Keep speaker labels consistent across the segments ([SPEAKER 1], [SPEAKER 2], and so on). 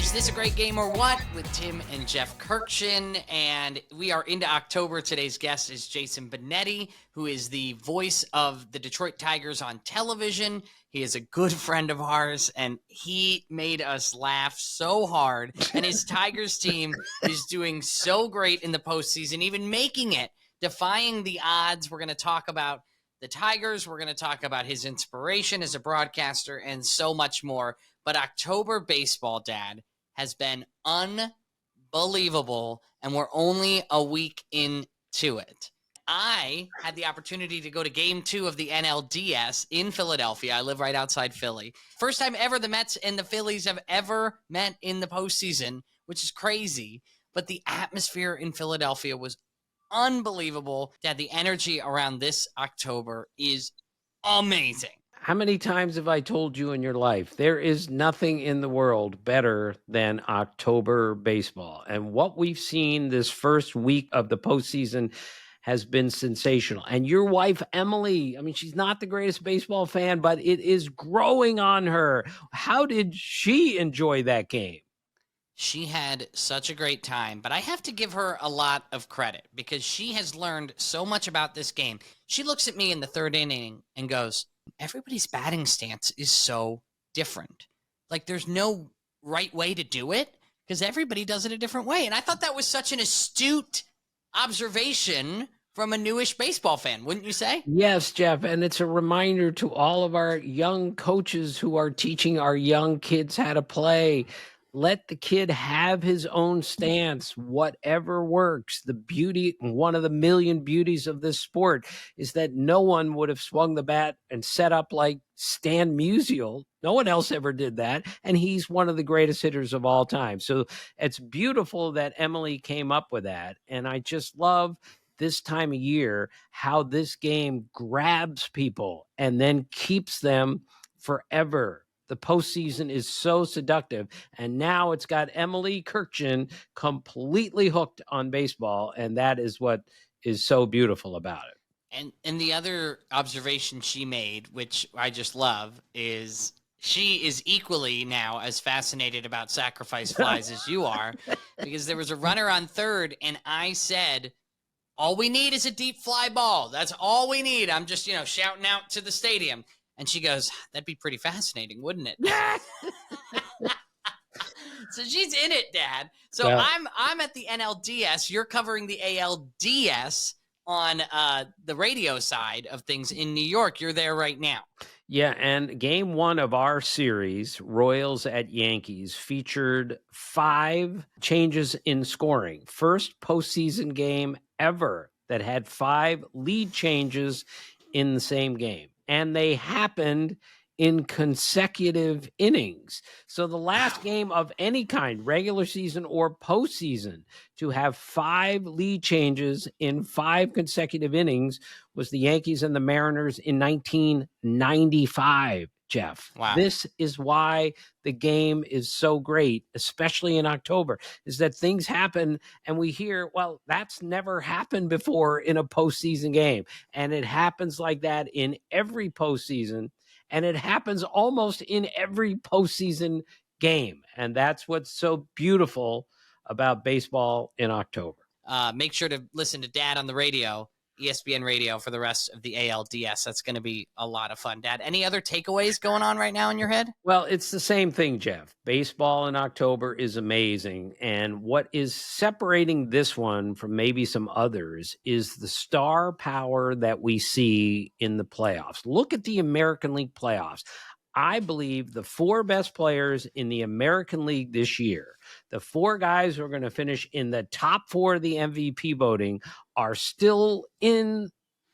[SPEAKER 1] Is This a Great Game or What? With Tim and Jeff Kurkjian. And we are into October. Today's guest is Jason Benetti, who is the voice of the Detroit Tigers on television. He is a good friend of ours, and he made us laugh so hard. And his Tigers team is doing so great in the postseason, even making it, defying the odds. We're going to talk about the Tigers. We're going to talk about his inspiration as a broadcaster and so much more. But October baseball, Dad, has been unbelievable, and we're only a week into it. I had the opportunity to go to Game 2 of the NLDS in Philadelphia. I live right outside Philly. First time ever the Mets and the Phillies have ever met in the postseason, which is crazy. But the atmosphere in Philadelphia was unbelievable. Dad, the energy around this October is amazing.
[SPEAKER 2] How many times have I told you in your life, there is nothing in the world better than October baseball? And what we've seen this first week of the postseason has been sensational. And your wife, Emily, I mean, she's not the greatest baseball fan, but it is growing on her. How did she enjoy that game?
[SPEAKER 1] She had such a great time, but I have to give her a lot of credit because she has learned so much about this game. She looks at me in the third inning and goes, everybody's batting stance is so different. Like there's no right way to do it because everybody does it a different way. And I thought that was such an astute observation from a newish baseball fan, wouldn't you say?
[SPEAKER 2] Yes, Jeff. And it's a reminder to all of our young coaches who are teaching our young kids how to play. Let the kid have his own stance, whatever works. The beauty, one of the million beauties of this sport is that no one would have swung the bat and set up like Stan Musial. No one else ever did that. And he's one of the greatest hitters of all time. So it's beautiful that Emily came up with that. And I just love this time of year, how this game grabs people and then keeps them forever. The postseason is so seductive, and now it's got Emily Kurkjian completely hooked on baseball, and that is what is so beautiful about it.
[SPEAKER 1] And the other observation she made, which I just love, is she is equally now as fascinated about sacrifice flies as you are, because there was a runner on third, and I said, all we need is a deep fly ball. That's all we need. I'm just, shouting out to the stadium. And she goes, that'd be pretty fascinating, wouldn't it? So she's in it, Dad. So well, I'm at the NLDS. You're covering the ALDS on the radio side of things in New York. You're there right now.
[SPEAKER 2] Yeah, and game 1 of our series, Royals at Yankees, featured 5 changes in scoring. First postseason game ever that had 5 lead changes in the same game. And they happened in consecutive innings. So the last game of any kind, regular season or postseason, to have 5 lead changes in 5 consecutive innings was the Yankees and the Mariners in 1995, Jeff.
[SPEAKER 1] Wow.
[SPEAKER 2] This is why the game is so great, especially in October, is that things happen and we hear, well, that's never happened before in a postseason game. And it happens like that in every postseason. And it happens almost in every postseason game. And that's what's so beautiful about baseball in October.
[SPEAKER 1] Make sure to listen to Dad on the radio, ESPN radio, for the rest of the ALDS. That's going to be a lot of fun. Dad, any other takeaways going on right now in your head?
[SPEAKER 2] Well, it's the same thing, Jeff. Baseball in October is amazing. And what is separating this one from maybe some others is the star power that we see in the playoffs. Look at the American League playoffs. I believe the 4 best players in the American League this year, the 4 guys who are going to finish in the top 4 of the MVP voting, are still in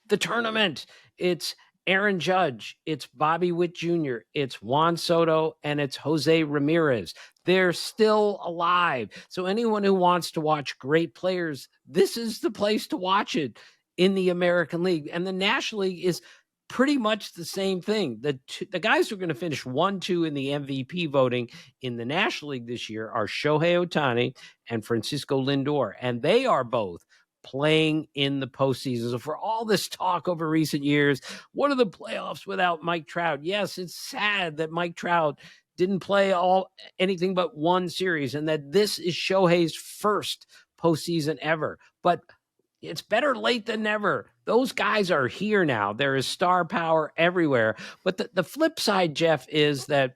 [SPEAKER 2] the tournament. It's Aaron Judge, it's Bobby Witt Jr., it's Juan Soto, and it's Jose Ramirez. They're still alive. So anyone who wants to watch great players, this is the place to watch it in the American League. And the National League is pretty much the same thing. The guys who are going to finish 1-2 in the MVP voting in the National League this year are Shohei Ohtani and Francisco Lindor, and they are both playing in the postseason. So for all this talk over recent years, what are the playoffs without Mike Trout? Yes, it's sad that Mike Trout didn't play anything but one series, and that this is Shohei's first postseason ever. But it's better late than never. Those guys are here now. There is star power everywhere. But the flip side, Jeff, is that,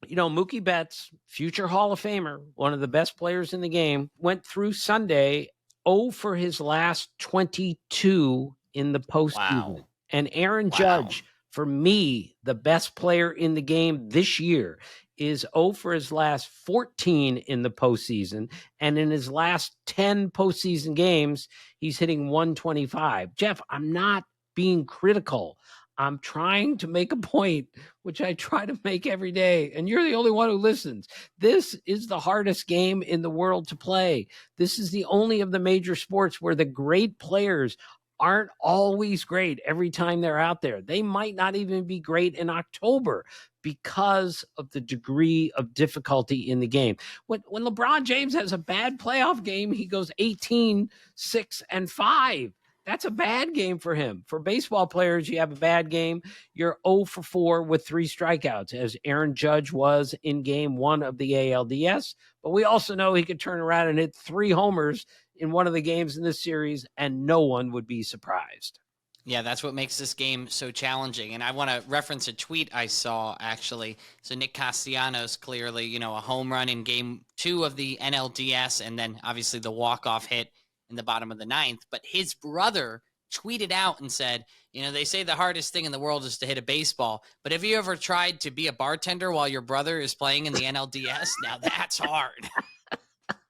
[SPEAKER 2] Mookie Betts, future Hall of Famer, one of the best players in the game, went through Sunday 0 for his last 22 in the postseason.
[SPEAKER 1] Wow.
[SPEAKER 2] And Aaron
[SPEAKER 1] Wow.
[SPEAKER 2] Judge, for me, the best player in the game this year, is 0 for his last 14 in the postseason. And in his last 10 postseason games, he's hitting 125. Jeff, I'm not being critical. I'm trying to make a point, which I try to make every day. And you're the only one who listens. This is the hardest game in the world to play. This is the only of the major sports where the great players aren't always great every time they're out there. They might not even be great in October because of the degree of difficulty in the game. When LeBron James has a bad playoff game, he goes 18, 6, and 5. That's a bad game for him. For baseball players, you have a bad game, you're 0 for 4 with 3 strikeouts, as Aaron Judge was in game 1 of the ALDS. But we also know he could turn around and hit 3 homers in one of the games in this series, and no one would be surprised.
[SPEAKER 1] Yeah, that's what makes this game so challenging. And I want to reference a tweet I saw, actually. So Nick Castellanos, clearly, a home run in game 2 of the NLDS, and then obviously the walk-off hit in the bottom of the 9th. But his brother tweeted out and said, they say the hardest thing in the world is to hit a baseball, but have you ever tried to be a bartender while your brother is playing in the NLDS? Now that's hard.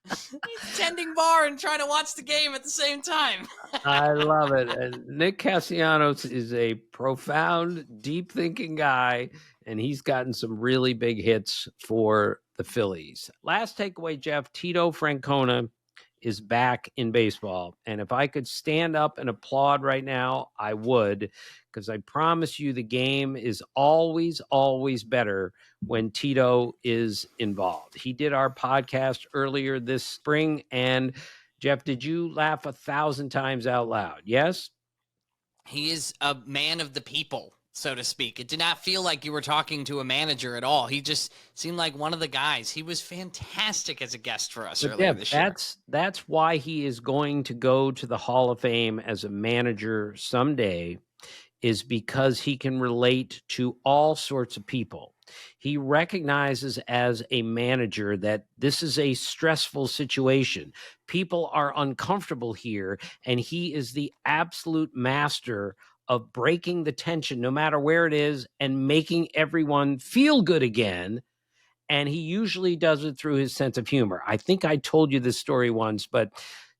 [SPEAKER 1] He's tending bar and trying to watch the game at the same time.
[SPEAKER 2] I love it. And Nick Castellanos is a profound, deep-thinking guy, and he's gotten some really big hits for the Phillies. Last takeaway, Jeff, Tito Francona is back in baseball. And if I could stand up and applaud right now, I would, because I promise you the game is always, always better when Tito is involved. He did our podcast earlier this spring. And Jeff, did you laugh 1,000 times out loud? Yes?
[SPEAKER 1] He is a man of the people, so to speak. It did not feel like you were talking to a manager at all. He just seemed like one of the guys. He was fantastic as a guest for us earlier this year.
[SPEAKER 2] That's why he is going to go to the Hall of Fame as a manager someday, is because he can relate to all sorts of people. He recognizes as a manager that this is a stressful situation. People are uncomfortable here, and he is the absolute master of breaking the tension, no matter where it is, and making everyone feel good again. And he usually does it through his sense of humor. I think I told you this story once, but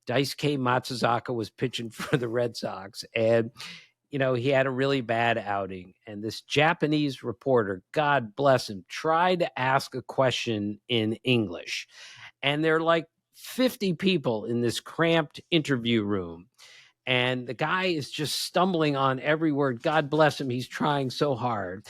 [SPEAKER 2] Daisuke Matsuzaka was pitching for the Red Sox, and he had a really bad outing. And this Japanese reporter, God bless him, tried to ask a question in English. And there are like 50 people in this cramped interview room. And the guy is just stumbling on every word. God bless him. He's trying so hard.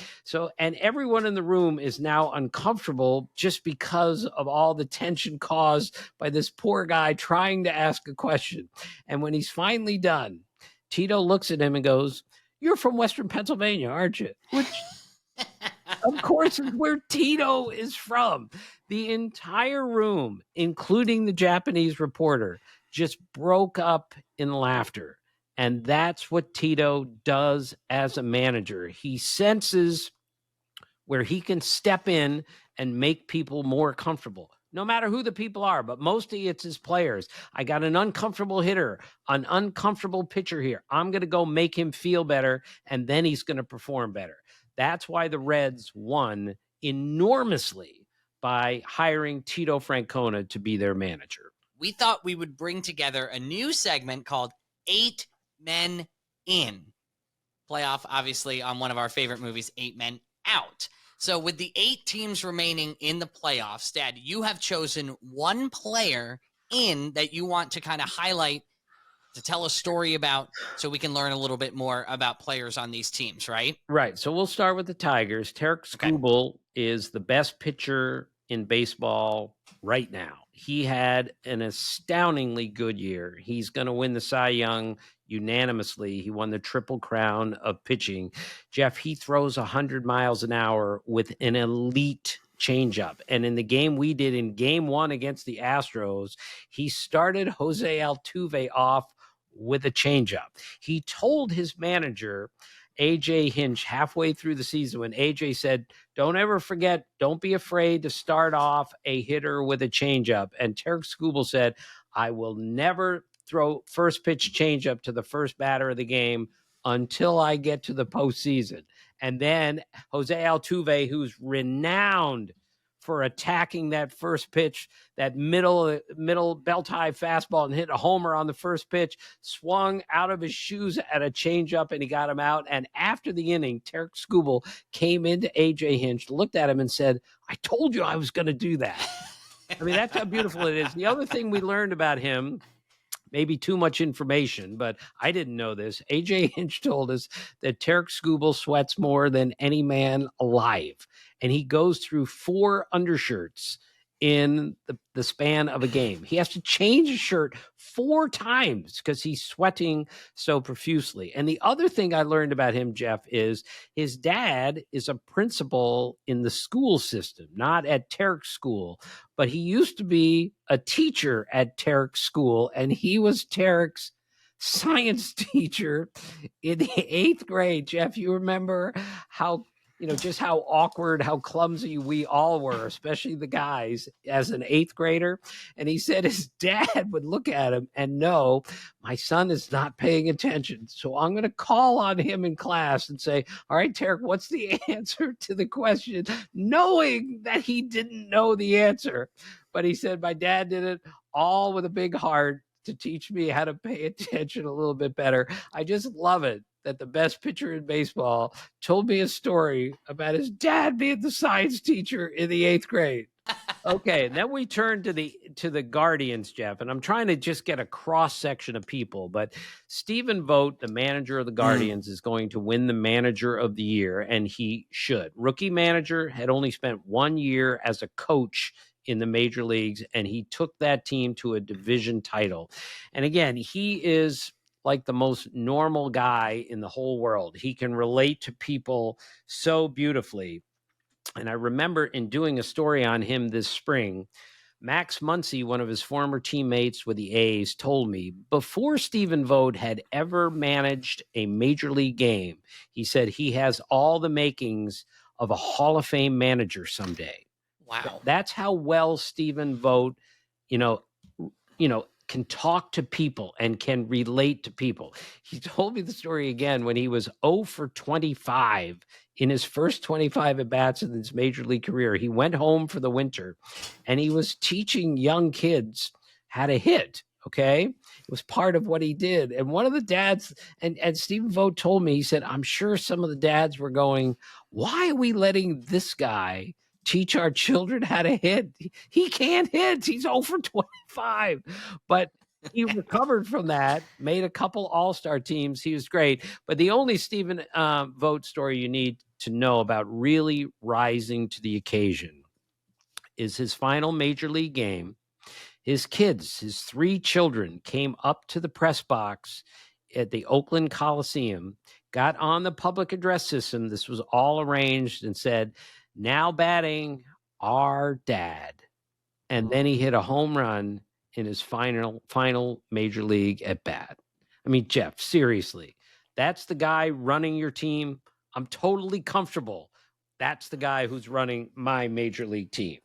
[SPEAKER 2] And everyone in the room is now uncomfortable just because of all the tension caused by this poor guy trying to ask a question. And when he's finally done, Tito looks at him and goes, "You're from Western Pennsylvania, aren't you?" Which, of course, is where Tito is from. The entire room, including the Japanese reporter, just broke up in laughter. And that's what Tito does as a manager. He senses where he can step in and make people more comfortable, no matter who the people are, but mostly it's his players. I got an uncomfortable hitter, an uncomfortable pitcher here. I'm going to go make him feel better, and then he's going to perform better. That's why the Reds won enormously by hiring Tito Francona to be their manager.
[SPEAKER 1] We thought we would bring together a new segment called 8 Men In. Playoff, obviously, on one of our favorite movies, 8 Men Out. So with the 8 teams remaining in the playoffs, Dad, you have chosen one player in that you want to kind of highlight, to tell a story about, so we can learn a little bit more about players on these teams, right?
[SPEAKER 2] Right. So we'll start with the Tigers. Tarek Skubal is the best pitcher in baseball right now. He had an astoundingly good year. He's going to win the Cy Young unanimously. He won the Triple Crown of pitching. Jeff, he throws 100 miles an hour with an elite changeup. And in the game we did in game 1 against the Astros, he started Jose Altuve off with a changeup. He told his manager, AJ Hinch, halfway through the season when AJ said, don't ever forget, don't be afraid to start off a hitter with a changeup. And Tarek Skubal said, I will never throw first pitch changeup to the first batter of the game until I get to the postseason. And then Jose Altuve, who's renowned for attacking that first pitch, that middle belt high fastball, and hit a homer on the first pitch, swung out of his shoes at a changeup, and he got him out. And after the inning, Tarek Skubal came into AJ Hinch, looked at him, and said, I told you I was going to do that. I mean, that's how beautiful it is. The other thing we learned about him, maybe too much information, but I didn't know this. AJ Hinch told us that Tarek Skubal sweats more than any man alive, and he goes through 4 undershirts in the span of a game. He has to change a shirt 4 times because he's sweating so profusely. And the other thing I learned about him, Jeff, is his dad is a principal in the school system, not at Tarek's school, but he used to be a teacher at Tarek's school, and he was Tarek's science teacher in the 8th grade. Jeff, you remember how just how awkward, how clumsy we all were, especially the guys, as an 8th grader. And he said his dad would look at him and know, my son is not paying attention. So I'm going to call on him in class and say, all right, Tarek, what's the answer to the question? Knowing that he didn't know the answer. But he said, my dad did it all with a big heart to teach me how to pay attention a little bit better. I just love it that the best pitcher in baseball told me a story about his dad being the science teacher in the 8th grade. Okay, and then we turn to the Guardians, Jeff, and I'm trying to just get a cross section of people, but Stephen Vogt, the manager of the Guardians, is going to win the Manager of the Year, and he should. Rookie manager, had only spent 1 year as a coach in the major leagues, and he took that team to a division title. And again, he is like the most normal guy in the whole world. He can relate to people so beautifully. And I remember in doing a story on him this spring, Max Muncy, one of his former teammates with the A's, told me before Stephen Vogt had ever managed a major league game, he said he has all the makings of a Hall of Fame manager someday.
[SPEAKER 1] Wow.
[SPEAKER 2] That's how well Stephen Vogt, can talk to people and can relate to people. He told me the story again when he was 0 for 25 in his first 25 at-bats in his major league career. He went home for the winter, and he was teaching young kids how to hit, okay? It was part of what he did. And one of the dads, and Stephen Vogt told me, he said, I'm sure some of the dads were going, why are we letting this guy teach our children how to hit? He can't hit. He's 0 for 25. But he recovered from that, made a couple all-star teams. He was great. But the only Stephen Vogt story you need to know about really rising to the occasion is his final major league game. His kids, his 3 children, came up to the press box at the Oakland Coliseum, got on the public address system. This was all arranged, and said, now batting, our dad. And then he hit a home run in his final major league at bat. I mean, Jeff, seriously, that's the guy running your team. I'm totally comfortable. That's the guy who's running my major league team.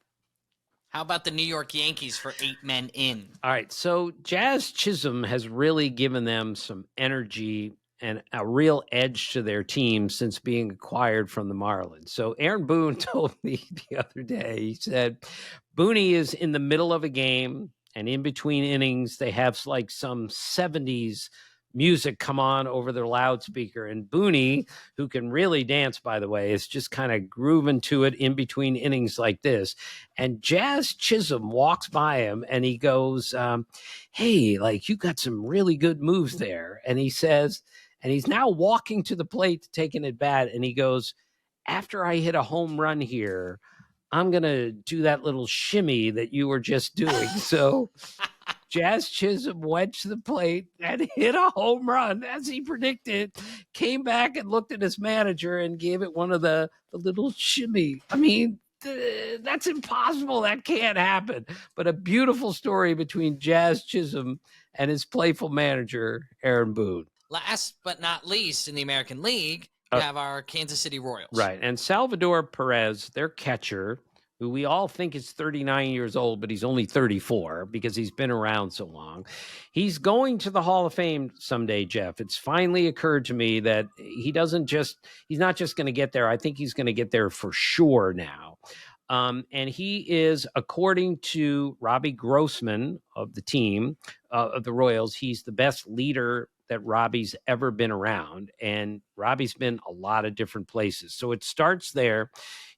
[SPEAKER 1] How about the New York Yankees for 8 men in?
[SPEAKER 2] All right, so Jazz Chisholm has really given them some energy and a real edge to their team since being acquired from the Marlins. So Aaron Boone told me the other day, he said, Booney is in the middle of a game, and in between innings, they have like some 70s music come on over their loudspeaker. And Booney, who can really dance, by the way, is just kind of grooving to it in between innings like this. And Jazz Chisholm walks by him and he goes, hey, like, you got some really good moves there. And he says, and he's now walking to the plate to take an at bat. And he goes, after I hit a home run here, I'm going to do that little shimmy that you were just doing. So Jazz Chisholm went to the plate and hit a home run, as he predicted, came back and looked at his manager and gave it one of the little shimmy. I mean, That's impossible. That can't happen. But a beautiful story between Jazz Chisholm and his playful manager, Aaron Boone.
[SPEAKER 1] Last but not least, in the American League, you have our Kansas City Royals.
[SPEAKER 2] Right. And Salvador Perez, their catcher, who we all think is 39 years old, but he's only 34 because he's been around so long. He's going to the Hall of Fame someday, Jeff. It's finally occurred to me that he's not just going to get there. I think he's going to get there for sure now. And he is, according to Robbie Grossman of the team, of the Royals, he's the best leader that Robbie's ever been around. And Robbie's been a lot of different places. So it starts there.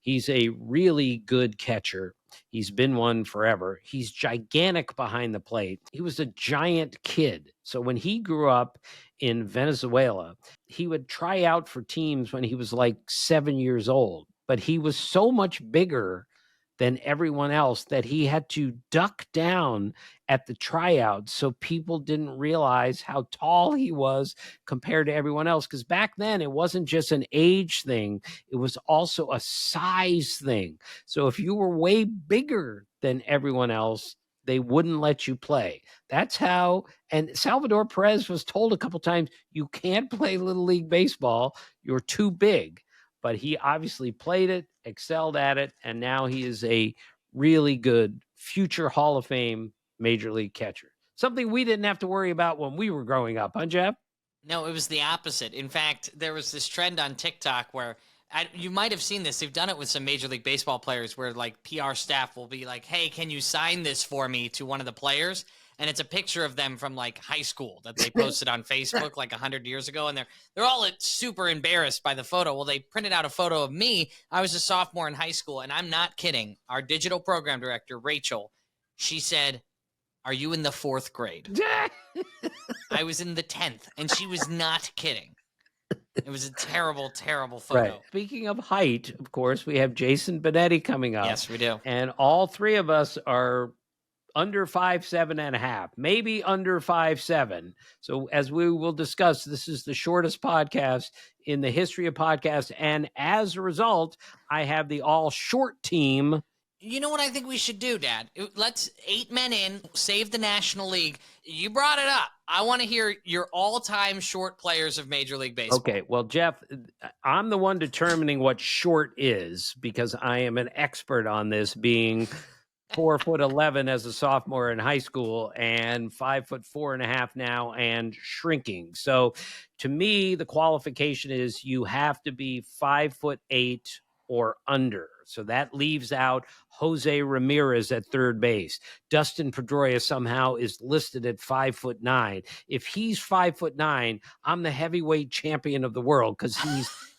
[SPEAKER 2] He's a really good catcher. He's been one forever. He's gigantic behind the plate. He was a giant kid. So when he grew up in Venezuela, he would try out for teams when he was like 7 years old. But he was so much bigger than everyone else that he had to duck down at the tryouts so people didn't realize how tall he was compared to everyone else. Because back then, it wasn't just an age thing. It was also a size thing. So if you were way bigger than everyone else, they wouldn't let you play. That's how, and Salvador Perez was told a couple times, you can't play Little League Baseball. You're too big. But he obviously played it, excelled at it, and now he is a really good future Hall of Fame Major League catcher. Something we didn't have to worry about when we were growing up, huh, Jeff?
[SPEAKER 1] No, it was the opposite. In fact, there was this trend on TikTok where you might have seen this. They've done it with some Major League Baseball players where like PR staff will be like, hey, can you sign this for me to one of the players? And it's a picture of them from like high school that they posted on Facebook like 100 years ago. And they're all super embarrassed by the photo. Well, they printed out a photo of me. I was a sophomore in high school, and I'm not kidding. Our digital program director, Rachel, she said, are you in the 4th grade? I was in the 10th, and she was not kidding. It was a terrible, terrible photo.
[SPEAKER 2] Right. Speaking of height, of course, we have Jason Benetti coming up.
[SPEAKER 1] Yes, we do.
[SPEAKER 2] And all three of us are under 5'7.5", maybe under 5'7". So as we will discuss, this is the shortest podcast in the history of podcasts. And as a result, I have the all short team.
[SPEAKER 1] You know what I think we should do, Dad? Let's 8 men in, save the National League. You brought it up. I want to hear your all-time short players of Major League Baseball.
[SPEAKER 2] Okay, well, Jeff, I'm the one determining what short is because I am an expert on this, being 4'11" as a sophomore in high school and 5'4.5" now and shrinking. So to me, the qualification is you have to be 5'8" or under. So that leaves out Jose Ramirez at third base. Dustin Pedroia somehow is listed at 5'9". If he's 5'9", I'm the heavyweight champion of the world because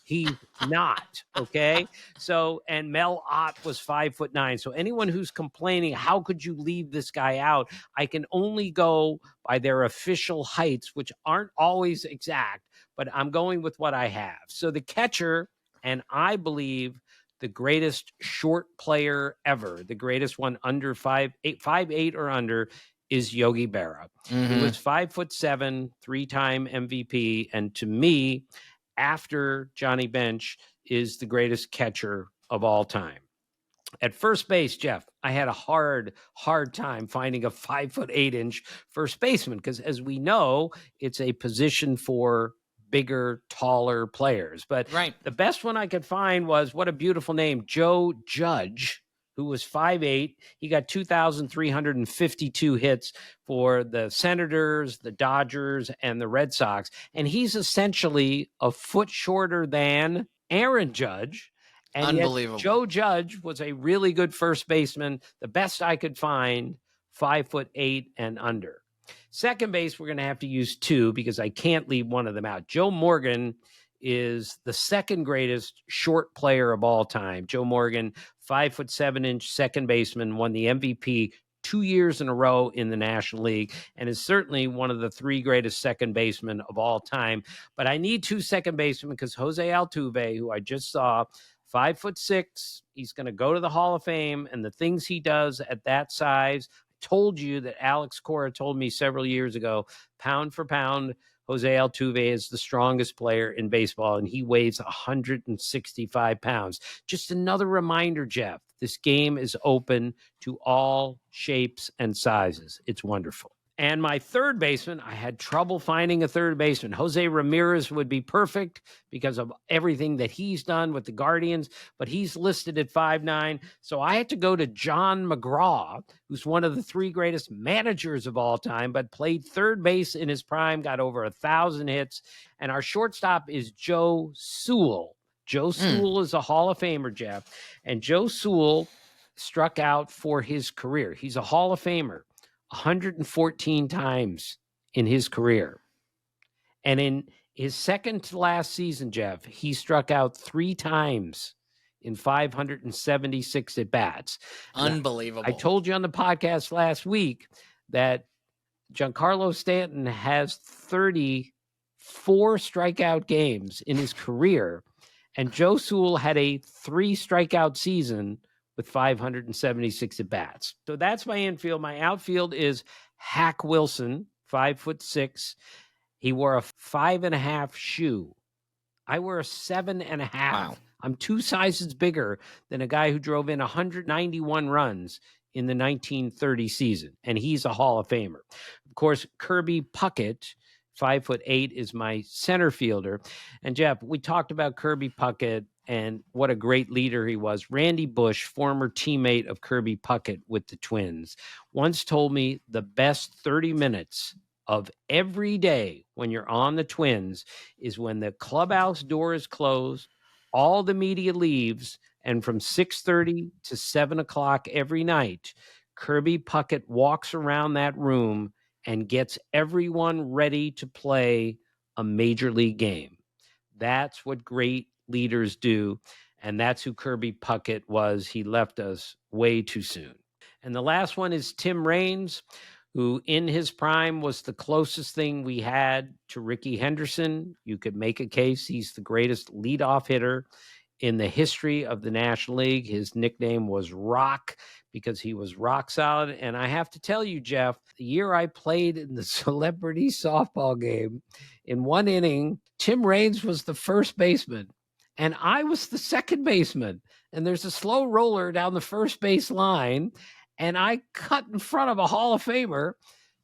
[SPEAKER 2] he's not, okay? So, and Mel Ott was 5'9". So anyone who's complaining, how could you leave this guy out? I can only go by their official heights, which aren't always exact, but I'm going with what I have. So the catcher, and I believe the greatest short player ever, the greatest one under 5'8" or under, is Yogi Berra.
[SPEAKER 1] Mm-hmm.
[SPEAKER 2] He was 5'7", 3-time MVP, and to me, after Johnny Bench, is the greatest catcher of all time. At first base, Jeff, I had a hard time finding a 5'8" first baseman because, as we know, it's a position for bigger, taller players. But
[SPEAKER 1] right.
[SPEAKER 2] The best one I could find was, what a beautiful name, Joe Judge, who was 5'8". He got 2,352 hits for the Senators, the Dodgers, and the Red Sox. And he's essentially a foot shorter than Aaron Judge. And
[SPEAKER 1] unbelievable.
[SPEAKER 2] Yet Joe Judge was a really good first baseman, the best I could find, 5'8" and under. Second base, we're going to have to use two because I can't leave one of them out. Joe Morgan is the second greatest short player of all time. Joe Morgan, 5'7" second baseman, won the MVP 2 years in a row in the National League, and is certainly one of the three greatest second basemen of all time. But I need two second basemen because Jose Altuve, who I just saw, 5'6", he's going to go to the Hall of Fame, and the things he does at that size. Told you that Alex Cora told me several years ago, pound for pound, Jose Altuve is the strongest player in baseball, and he weighs 165 pounds. Just another reminder, Jeff, this game is open to all shapes and sizes. It's wonderful. And my third baseman, I had trouble finding a third baseman. Jose Ramirez would be perfect because of everything that he's done with the Guardians, but he's listed at 5'9". So I had to go to John McGraw, who's one of the 3 greatest managers of all time, but played third base in his prime, got over 1,000 hits. And our shortstop is Joe Sewell. Joe Sewell is a Hall of Famer, Jeff. And Joe Sewell struck out for his career. He's a Hall of Famer 114 times in his career. And in his second to last season, Jeff, he struck out 3 times in 576 at-bats.
[SPEAKER 1] Unbelievable.
[SPEAKER 2] I told you on the podcast last week that Giancarlo Stanton has 34 strikeout games in his career, and Joe Sewell had a 3 strikeout season with 576 at-bats. So that's my infield. My outfield is Hack Wilson, 5'6". He wore a 5.5 shoe. I wear a 7.5.
[SPEAKER 3] Wow.
[SPEAKER 2] I'm 2 sizes bigger than a guy who drove in 191 runs in the 1930 season, and he's a Hall of Famer. Of course, Kirby Puckett, 5'8", is my center fielder. And Jeff, we talked about Kirby Puckett and what a great leader he was. Randy Bush, former teammate of Kirby Puckett with the Twins, once told me the best 30 minutes of every day when you're on the Twins is when the clubhouse door is closed, all the media leaves, and from 6:30 to 7 o'clock every night, Kirby Puckett walks around that room and gets everyone ready to play a major league game. That's what great leaders do, and that's who Kirby Puckett was. He left us way too soon. And the last one is Tim Raines, who in his prime was the closest thing we had to Rickey Henderson. You could make a case he's the greatest leadoff hitter in the history of the National League. His nickname was Rock because he was rock solid. And I have to tell you, Jeff, the year I played in the celebrity softball game, in 1 inning, Tim Raines was the first baseman and I was the second baseman. And there's a slow roller down the first base line, and I cut in front of a Hall of Famer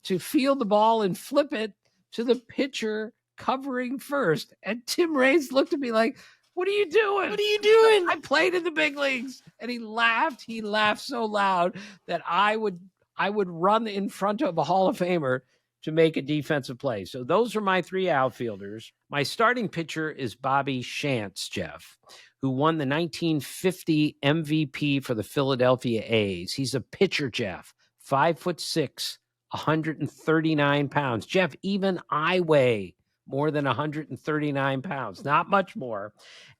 [SPEAKER 2] to field the ball and flip it to the pitcher covering first. And Tim Raines looked at me like, "What are you doing?
[SPEAKER 1] What are you doing?"
[SPEAKER 2] I played in the big leagues." And he laughed. He laughed so loud that I would run in front of a Hall of Famer to make a defensive play. So those are my 3 outfielders. My starting pitcher is Bobby Shantz, Jeff, who won the 1950 MVP for the Philadelphia A's. He's a pitcher, Jeff, 5'6", 139 pounds. Jeff, even I weigh more than 139 pounds, not much more.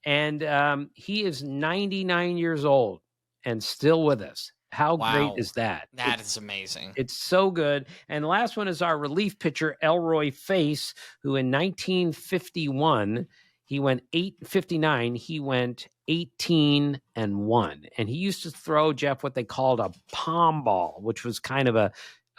[SPEAKER 2] And he is 99 years old and still with us. How great is that?
[SPEAKER 1] That is amazing.
[SPEAKER 2] It's so good. And the last one is our relief pitcher, Elroy Face, who in 1951, he went 859. He went 18-1. And he used to throw, Jeff, what they called a palm ball, which was kind of a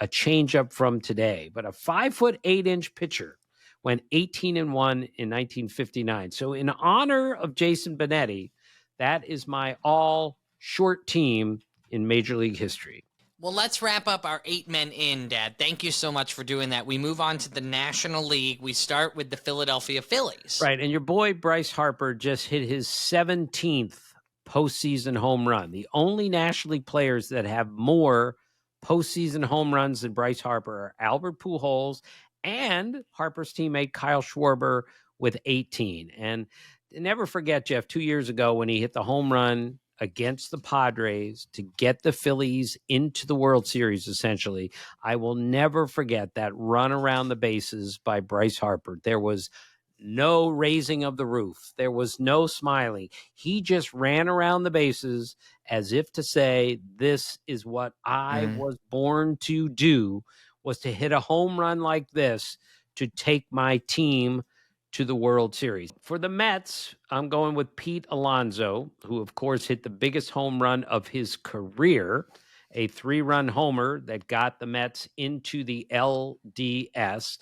[SPEAKER 2] change up from today. But a 5'8" pitcher went 18-1 in 1959. So in honor of Jason Benetti, that is my all short team in Major League history.
[SPEAKER 1] Well, let's wrap up our 8 men in, Dad. Thank you so much for doing that. We move on to the National League. We start with the Philadelphia Phillies.
[SPEAKER 2] Right, and your boy Bryce Harper just hit his 17th postseason home run. The only National League players that have more postseason home runs than Bryce Harper are Albert Pujols and Harper's teammate Kyle Schwarber with 18. And never forget, Jeff, 2 years ago when he hit the home run against the Padres to get the Phillies into the World Series, essentially. I will never forget that run around the bases by Bryce Harper. There was no raising of the roof. There was no smiling. He just ran around the bases as if to say, this is what I was born to do, was to hit a home run like this to take my team to the World Series. For the Mets, I'm going with Pete Alonso, who of course hit the biggest home run of his career, a 3-run homer that got the Mets into the LDS.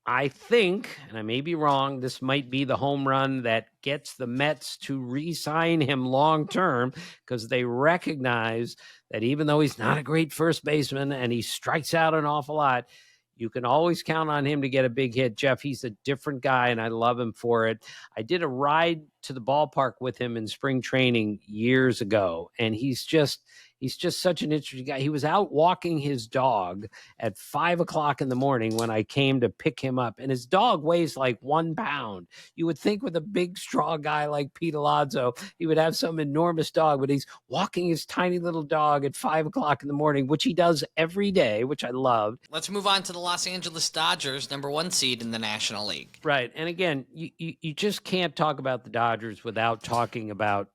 [SPEAKER 2] I think, and I may be wrong, this might be the home run that gets the Mets to re-sign him long term because they recognize that even though he's not a great first baseman and he strikes out an awful lot, you can always count on him to get a big hit. Jeff, he's a different guy, and I love him for it. I did a ride to the ballpark with him in spring training years ago, and he's just such an interesting guy. He was out walking his dog at 5 o'clock in the morning when I came to pick him up. And his dog weighs like 1 pound. You would think with a big, strong guy like Pete Alonso, he would have some enormous dog, but he's walking his tiny little dog at 5 o'clock in the morning, which he does every day, which I loved.
[SPEAKER 1] Let's move on to the Los Angeles Dodgers, #1 seed in the National League.
[SPEAKER 2] Right. And again, you just can't talk about the Dodgers without talking about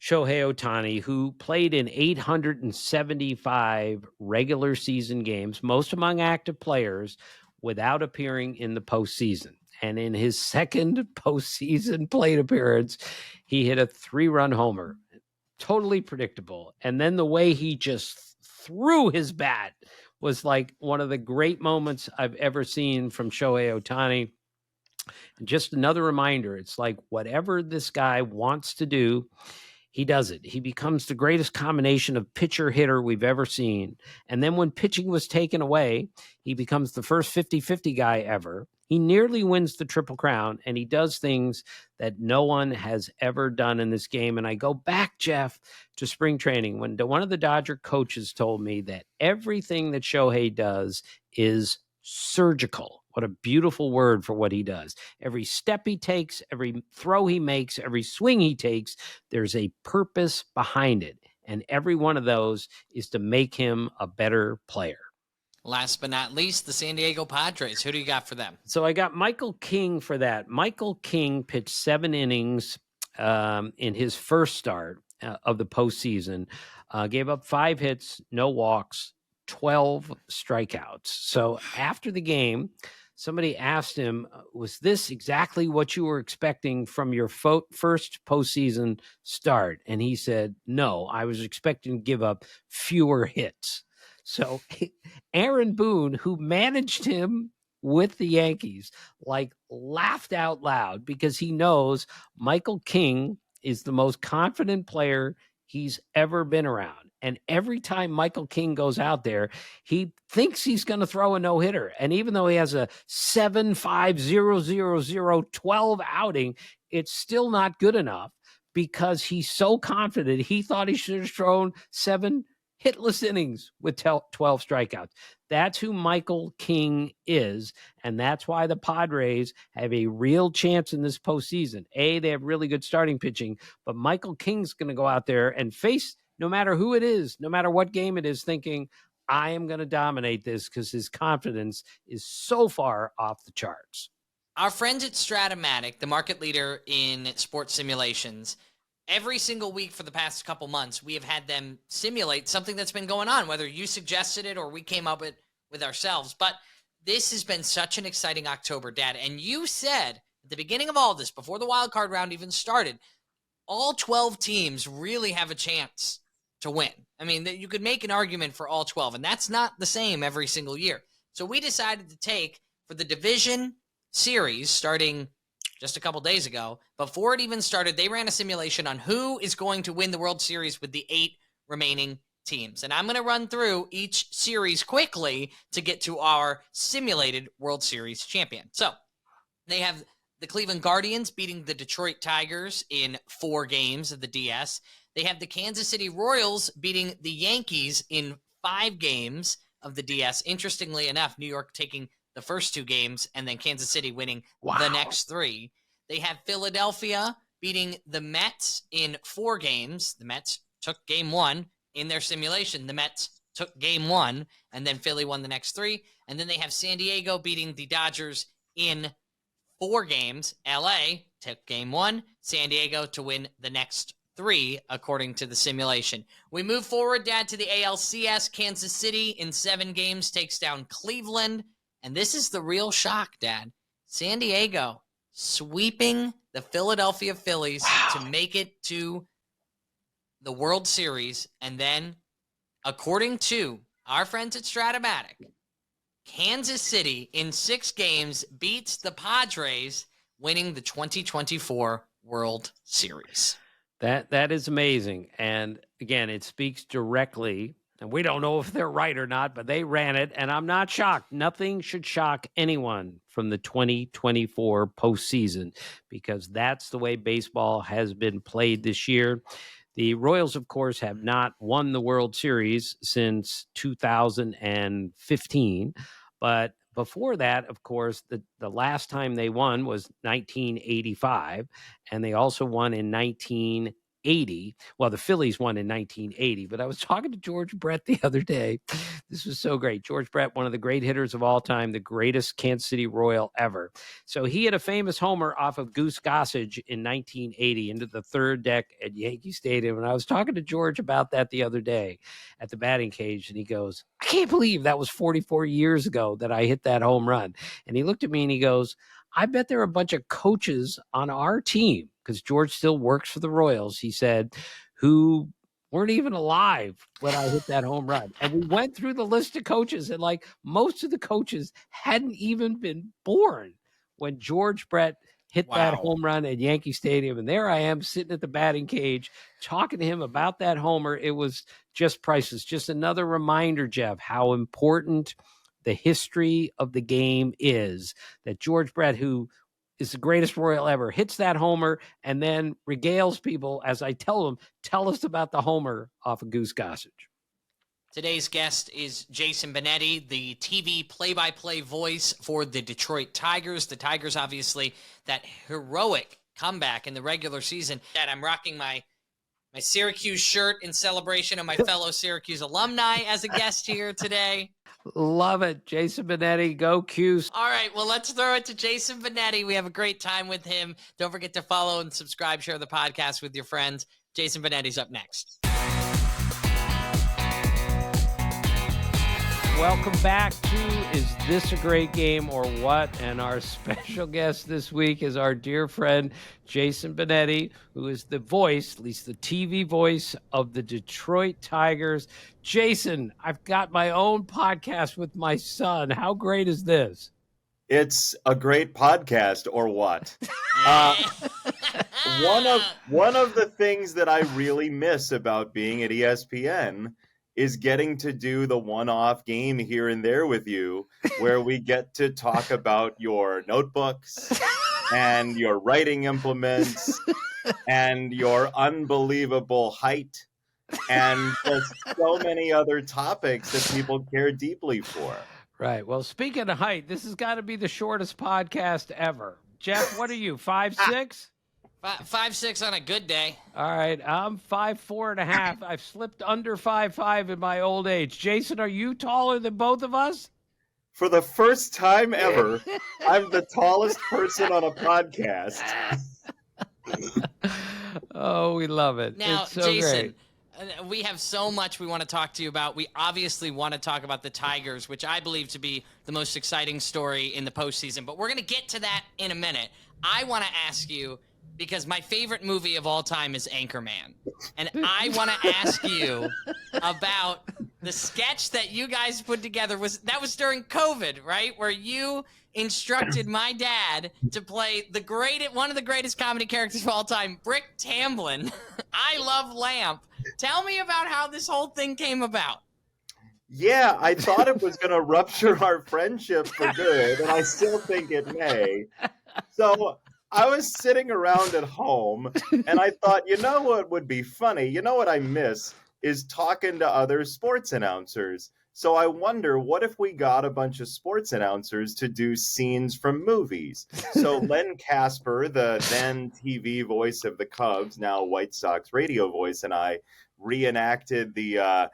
[SPEAKER 2] Shohei Ohtani, who played in 875 regular season games, most among active players, without appearing in the postseason. And in his second postseason plate appearance, he hit a 3-run homer. Totally predictable. And then the way he just threw his bat was like one of the great moments I've ever seen from Shohei Ohtani. And just another reminder, it's like whatever this guy wants to do, he does it. He becomes the greatest combination of pitcher hitter we've ever seen. And then when pitching was taken away, he becomes the first 50-50 guy ever. He nearly wins the Triple Crown, and he does things that no one has ever done in this game. And I go back, Jeff, to spring training when one of the Dodger coaches told me that everything that Shohei does is surgical. What a beautiful word for what he does. Every step he takes, every throw he makes, every swing he takes, there's a purpose behind it. And every one of those is to make him a better player.
[SPEAKER 1] Last but not least, the San Diego Padres. Who do you got for them?
[SPEAKER 2] So I got Michael King for that. Michael King pitched 7 innings in his first start of the postseason, gave up 5 hits, no walks, 12 strikeouts. So after the game, somebody asked him, was this exactly what you were expecting from your first postseason start? And he said, no, I was expecting to give up fewer hits. So Aaron Boone, who managed him with the Yankees, like laughed out loud because he knows Michael King is the most confident player he's ever been around. And every time Michael King goes out there, he thinks he's going to throw a no-hitter. And even though he has a 7-5-0-0-0-12 outing, it's still not good enough because he's so confident. He thought he should have thrown 7 hitless innings with 12 strikeouts. That's who Michael King is, and that's why the Padres have a real chance in this postseason. They have really good starting pitching, but Michael King's going to go out there and face no matter who it is, no matter what game it is, thinking, I am going to dominate this because his confidence is so far off the charts.
[SPEAKER 1] Our friends at Stratomatic, the market leader in sports simulations, every single week for the past couple months, we have had them simulate something that's been going on, whether you suggested it or we came up with ourselves. But this has been such an exciting October, Dad. And you said at the beginning of all this, before the wild card round even started, all 12 teams really have a chance to win. I mean, you could make an argument for all 12, and that's not the same every single year. So we decided to take, for the division series starting just a couple days ago, before it even started, they ran a simulation on who is going to win the World Series with the 8 remaining teams. And I'm going to run through each series quickly to get to our simulated World Series champion. So they have the Cleveland Guardians beating the Detroit Tigers in 4 games of the DS. They have the Kansas City Royals beating the Yankees in 5 games of the DS. Interestingly enough, New York taking the first 2 games and then Kansas City winning the next 3. They have Philadelphia beating the Mets in 4 games. The Mets took game 1 in their simulation. The Mets took game 1, and then Philly won the next 3. And then they have San Diego beating the Dodgers in 4 games. LA took game 1, San Diego to win the next 3, according to the simulation. We move forward, Dad, to the ALCS. Kansas City in 7 games takes down Cleveland. And this is the real shock, Dad. San Diego sweeping the Philadelphia Phillies to make it to the World Series. And then, according to our friends at Stratomatic, Kansas City in 6 games beats the Padres, winning the 2024 World Series.
[SPEAKER 2] That is amazing. And again, it speaks directly, and we don't know if they're right or not, but they ran it, and I'm not shocked. Nothing should shock anyone from the 2024 postseason, because that's the way baseball has been played this year. The Royals, of course, have not won the World Series since 2015. But before that, of course, the last time they won was 1985. And they also won in 1980. Well, the Phillies won in 1980. But I was talking to George Brett the other day. This was so great. George Brett, one of the great hitters of all time, the greatest Kansas City Royal ever. So he had a famous homer off of Goose Gossage in 1980 into the third deck at Yankee Stadium. And I was talking to George about that the other day at the batting cage. And he goes, I can't believe that was 44 years ago that I hit that home run. And he looked at me and he goes, I bet there are a bunch of coaches on our team, because George still works for the Royals, he said, who weren't even alive when I hit that home run. And we went through the list of coaches, and like most of the coaches hadn't even been born when George Brett hit that home run at Yankee Stadium. And there I am sitting at the batting cage talking to him about that homer. It was just priceless. Just another reminder, Jeff, how important the history of the game is, that George Brett, who is the greatest Royal ever, hits that homer and then regales people as I tell them, tell us about the homer off of Goose Gossage.
[SPEAKER 1] Today's guest is Jason Benetti, the TV play-by-play voice for the Detroit Tigers. The Tigers, obviously, that heroic comeback in the regular season. And I'm rocking my Syracuse shirt in celebration of my fellow Syracuse alumni as a guest here today.
[SPEAKER 2] Love it. Jason Benetti, go Cuse.
[SPEAKER 1] All right, well, let's throw it to Jason Benetti. We have a great time with him. Don't forget to follow and subscribe, share the podcast with your friends. Jason Benetti's up next.
[SPEAKER 2] Welcome back to Is This a Great Game or What? And our special guest this week is our dear friend, Jason Benetti, who is the voice, at least the TV voice, of the Detroit Tigers. Jason, I've got my own podcast with my son. How great is this?
[SPEAKER 3] It's a great podcast, or what? One of the things that I really miss about being at ESPN is getting to do the one-off game here and there with you, where we get to talk about your notebooks and your writing implements and your unbelievable height and just so many other topics that people care deeply for.
[SPEAKER 2] Right. Well, speaking of height, this has got to be the shortest podcast ever. Jeff, what are you, 5'6"?
[SPEAKER 1] 5'6" on a good day.
[SPEAKER 2] All right, I'm 5'4.5". I've slipped under 5'5" in my old age. Jason, are you taller than both of us?
[SPEAKER 3] For the first time ever, I'm the tallest person on a podcast.
[SPEAKER 2] Oh, we love it.
[SPEAKER 1] Now,
[SPEAKER 2] it's so
[SPEAKER 1] Jason,
[SPEAKER 2] great.
[SPEAKER 1] We have so much we want to talk to you about. We obviously want to talk about the Tigers, which I believe to be the most exciting story in the postseason. But we're going to get to that in a minute. I want to ask you, because my favorite movie of all time is Anchorman. And I want to ask you about the sketch that you guys put together. That was during COVID, right? Where you instructed my dad to play one of the greatest comedy characters of all time, Brick Tamblyn. I Love Lamp. Tell me about how this whole thing came about.
[SPEAKER 3] Yeah, I thought it was going to rupture our friendship for good, and I still think it may. So I was sitting around at home, and I thought, you know what would be funny? You know what I miss is talking to other sports announcers. So I wonder, what if we got a bunch of sports announcers to do scenes from movies? So Len Casper, the then TV voice of the Cubs, now White Sox radio voice, and I reenacted the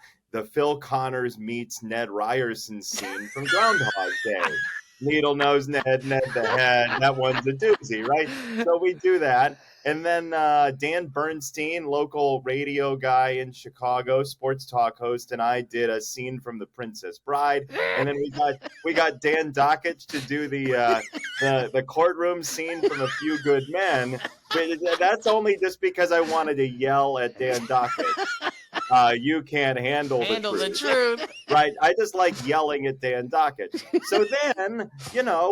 [SPEAKER 3] Phil Connors meets Ned Ryerson scene from Groundhog Day. Needle nose Ned, Ned the head. That one's a doozy, right? So we do that. And then Dan Bernstein, local radio guy in Chicago, sports talk host, and I did a scene from The Princess Bride. And then we got Dan Dockich to do the courtroom scene from A Few Good Men. But that's only just because I wanted to yell at Dan Dockich. You can't handle the
[SPEAKER 1] Handle the
[SPEAKER 3] truth.
[SPEAKER 1] truth.
[SPEAKER 3] Right. I just like yelling at Dan Dockett. So then,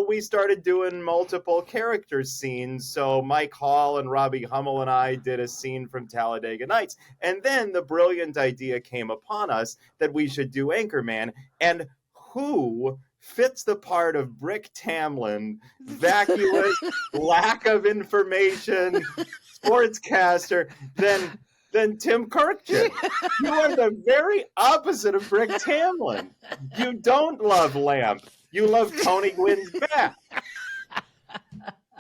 [SPEAKER 3] we started doing multiple character scenes. So Mike Hall and Robbie Hummel and I did a scene from Talladega Nights. And then the brilliant idea came upon us that we should do Anchorman. And who fits the part of Brick Tamlin, vacuous, lack of information, sportscaster, than Tim Kurkjian? You are the very opposite of Brick Tamlin. You don't love Lamp. You love Tony Gwynn's back.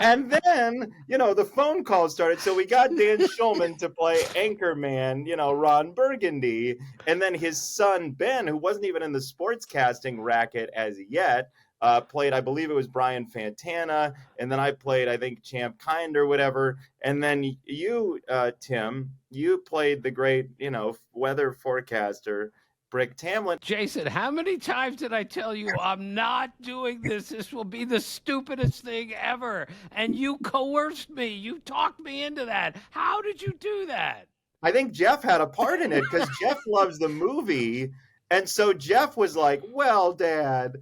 [SPEAKER 3] And then, the phone call started. So we got Dan Schulman to play Anchorman, Ron Burgundy. And then his son, Ben, who wasn't even in the sportscasting racket as yet, played, I believe it was Brian Fantana. And then I played, I think, Champ Kind or whatever. And then you, Tim, you played the great, weather forecaster, Brick Tamlin.
[SPEAKER 2] Jason, how many times did I tell you I'm not doing this? This will be the stupidest thing ever. And you coerced me. You talked me into that. How did you do that?
[SPEAKER 3] I think Jeff had a part in it because Jeff loves the movie. And so Jeff was like, well, Dad,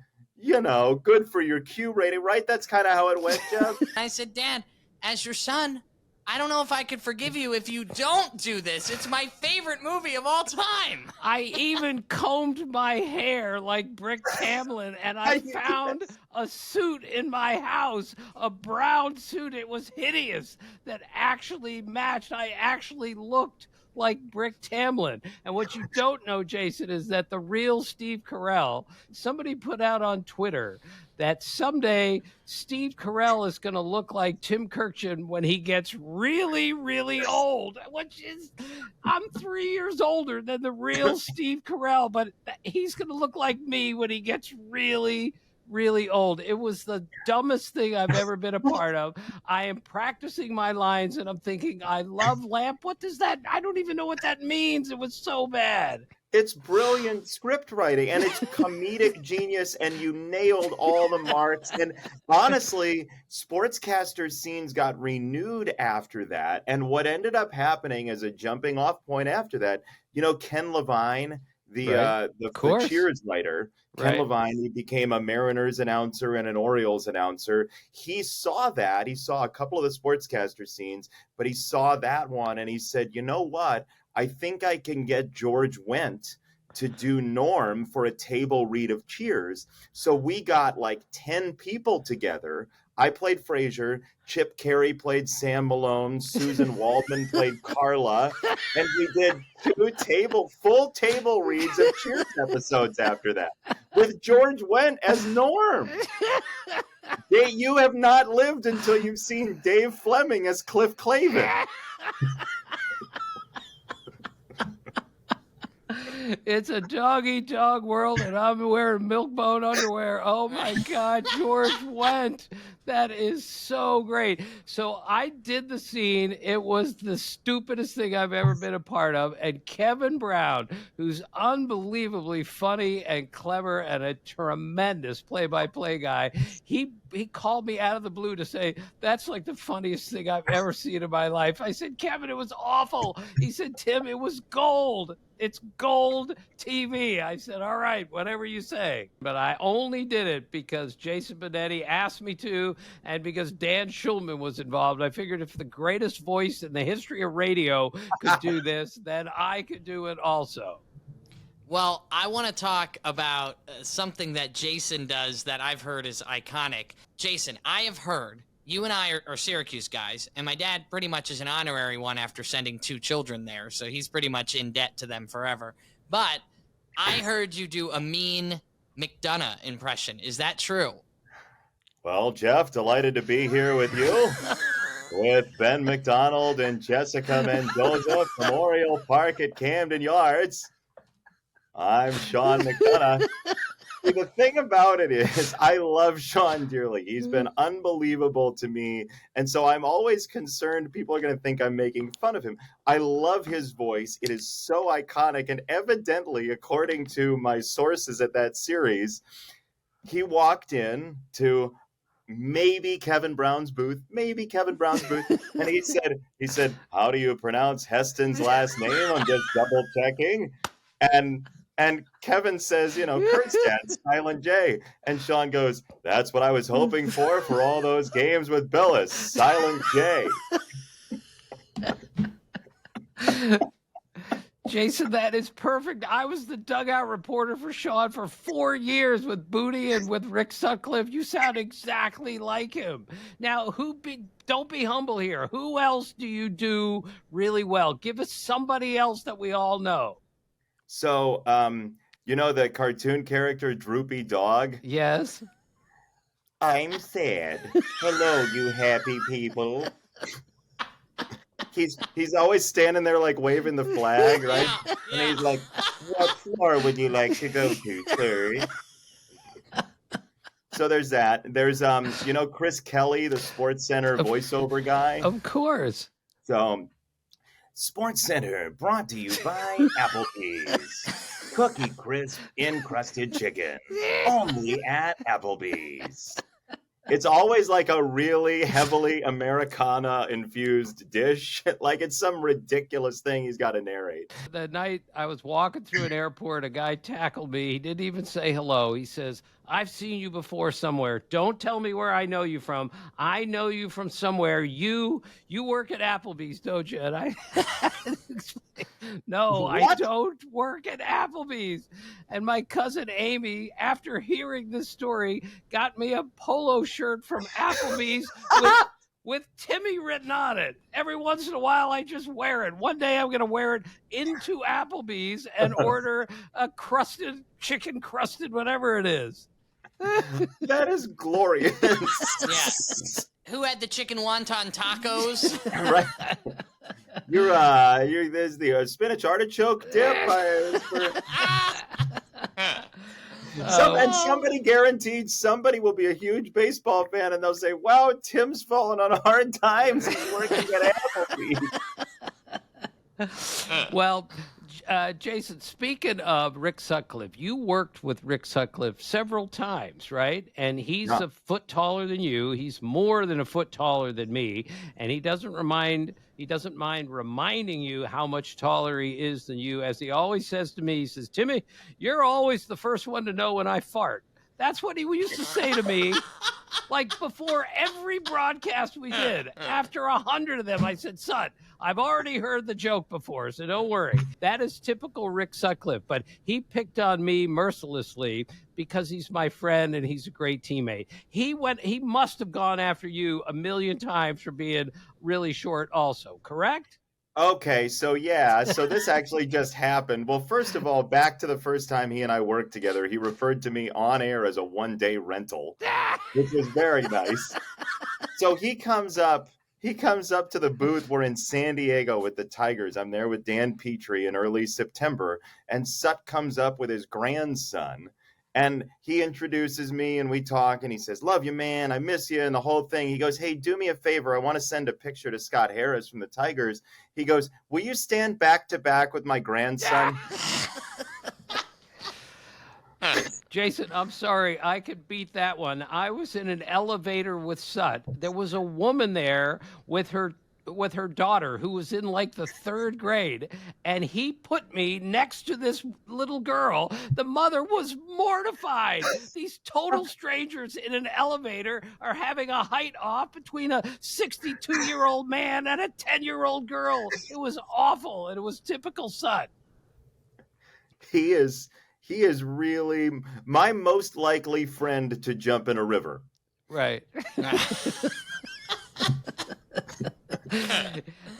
[SPEAKER 3] good for your Q rating, right? That's kind of how it went, Jeff.
[SPEAKER 1] I said, Dad, as your son, I don't know if I could forgive you if you don't do this. It's my favorite movie of all time.
[SPEAKER 2] I even combed my hair like Brick Tamlin, and I found a suit in my house, a brown suit. It was hideous that actually matched. I actually looked like Brick Tamlin. And what you don't know, Jason, is that the real Steve Carell, somebody put out on Twitter that someday Steve Carell is going to look like Tim Kurkjian when he gets really, really old, which is, I'm 3 years older than the real Steve Carell, but he's going to look like me when he gets really, really old. It was the dumbest thing I've ever been a part of. I am practicing my lines and I'm thinking, I love Lamp. What does that? I don't even know what that means. It was so bad.
[SPEAKER 3] It's brilliant script writing and it's comedic genius, and you nailed all the marks. And honestly, sportscaster scenes got renewed after that. And what ended up happening as a jumping off point after that, Ken Levine, the Cheers writer, Ken Levine, he became a Mariners announcer and an Orioles announcer. He saw that. He saw a couple of the sportscaster scenes, but he saw that one and he said, you know what? I think I can get George Wendt to do Norm for a table read of Cheers. So we got like 10 people together. I played Frasier, Chip Carey played Sam Malone, Susan Waldman played Carla, and we did full table reads of Cheers episodes after that with George Wendt as Norm. You have not lived until you've seen Dave Fleming as Cliff Clavin.
[SPEAKER 2] It's a dog-eat-dog world, and I'm wearing milk-bone underwear. Oh, my God, George Wendt. That is so great. So I did the scene. It was the stupidest thing I've ever been a part of. And Kevin Brown, who's unbelievably funny and clever and a tremendous play-by-play guy, he called me out of the blue to say, that's like the funniest thing I've ever seen in my life. I said, Kevin, it was awful. He said, Tim, it was gold. It's gold TV. I said, all right, whatever you say. But I only did it because Jason Benetti asked me to, and because Dan Schulman was involved. I figured if the greatest voice in the history of radio could do this, then I could do it also.
[SPEAKER 1] Well, I want to talk about something that Jason does that I've heard is iconic. Jason, I have heard you and I are Syracuse guys, and my dad pretty much is an honorary one after sending 2 children there, so he's pretty much in debt to them forever. But I heard you do a mean McDonough impression. Is that true?
[SPEAKER 3] Well, Jeff, delighted to be here with you, with Ben McDonald and Jessica Mendoza from Oriole Park at Camden Yards. I'm Sean McDonough. The thing about it is I love Sean dearly. He's been unbelievable to me. And so I'm always concerned people are going to think I'm making fun of him. I love his voice. It is so iconic. And evidently, according to my sources at that series, he walked in to maybe Kevin Brown's booth, and he said, how do you pronounce Heston's last name? I'm just double checking, and Kevin says, Kurkjian, silent J, and Sean goes, that's what I was hoping for all those games with Billis, silent J.
[SPEAKER 2] Jason, that is perfect. I was the dugout reporter for Sean for 4 years with Booty and with Rick Sutcliffe. You sound exactly like him. Now, don't be humble here. Who else do you do really well? Give us somebody else that we all know.
[SPEAKER 3] So, the cartoon character Droopy Dog?
[SPEAKER 2] Yes.
[SPEAKER 3] I'm sad. Hello, you happy people. He's always standing there like waving the flag, right?
[SPEAKER 1] Yeah.
[SPEAKER 3] And he's like, what floor would you like to go to, sir? So there's that. There's Chris Kelly, the Sports Center voiceover guy.
[SPEAKER 2] Of course.
[SPEAKER 3] So Sports Center brought to you by Applebee's. Cookie crisp encrusted chicken. Only at Applebee's. It's always like a really heavily Americana-infused dish. Like it's some ridiculous thing he's got to narrate.
[SPEAKER 2] The night I was walking through an airport, a guy tackled me. He didn't even say hello. He says, I've seen you before somewhere. Don't tell me where I know you from. I know you from somewhere. You work at Applebee's, don't you? And I no,
[SPEAKER 3] What?
[SPEAKER 2] I don't work at Applebee's. And my cousin Amy, after hearing this story, got me a polo shirt from Applebee's with Timmy written on it. Every once in a while, I just wear it. One day, I'm going to wear it into Applebee's and order a chicken crusted, whatever it is.
[SPEAKER 3] That is glorious.
[SPEAKER 1] Yeah. Who had the chicken wonton tacos?
[SPEAKER 3] Right. There's the spinach artichoke dip. And somebody guaranteed somebody will be a huge baseball fan and they'll say, wow, Tim's fallen on hard times. He's working at Applebee's.
[SPEAKER 2] Well, Jason, speaking of Rick Sutcliffe, you worked with Rick Sutcliffe several times, right? And he's a foot taller than you. He's more than a foot taller than me. And he doesn't mind reminding you how much taller he is than you. As he always says to me, he says, Timmy, you're always the first one to know when I fart. That's what he used to say to me. Like before every broadcast we did, after 100 of them, I said, son, I've already heard the joke before, so don't worry. That is typical Rick Sutcliffe, but he picked on me mercilessly because he's my friend and he's a great teammate. He must have gone after you a million times for being really short also, correct?
[SPEAKER 3] Okay, so this actually just happened. Well, first of all, back to the first time he and I worked together, he referred to me on air as a one-day rental, which was very nice. So he comes up to the booth. We're in San Diego with the Tigers. I'm there with Dan Petrie in early September, and Sut comes up with his grandson. And he introduces me and we talk and he says, love you, man. I miss you and the whole thing. He goes, hey, do me a favor. I want to send a picture to Scott Harris from the Tigers. He goes, will you stand back to back with my grandson?
[SPEAKER 2] Jason, I'm sorry. I could beat that one. I was in an elevator with Sut. There was a woman there with her daughter who was in like the 3rd grade, and he put me next to this little girl. The mother was mortified. These total strangers in an elevator are having a height off between a 62-year-old man and a 10-year-old girl. It was awful, and it was typical Sut.
[SPEAKER 3] He is really my most likely friend to jump in a river.
[SPEAKER 2] Right.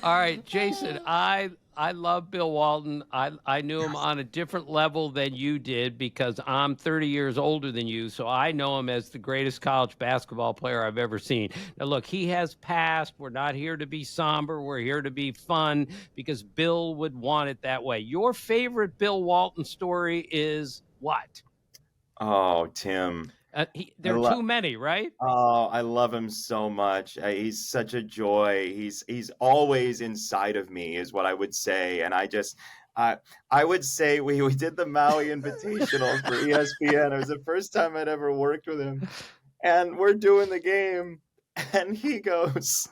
[SPEAKER 2] All right, Jason, I love Bill Walton. I knew him on a different level than you did because I'm 30 years older than you, so I know him as the greatest college basketball player I've ever seen. Now, look, he has passed. We're not here to be somber. We're here to be fun because Bill would want it that way. Your favorite Bill Walton story is what?
[SPEAKER 3] Oh, Tim.
[SPEAKER 2] There are too many, right?
[SPEAKER 3] Oh, I love him so much. He's such a joy. He's always inside of me, is what I would say. And I would say we did the Maui Invitational for ESPN. It was the first time I'd ever worked with him. and we're doing the game, and he goes,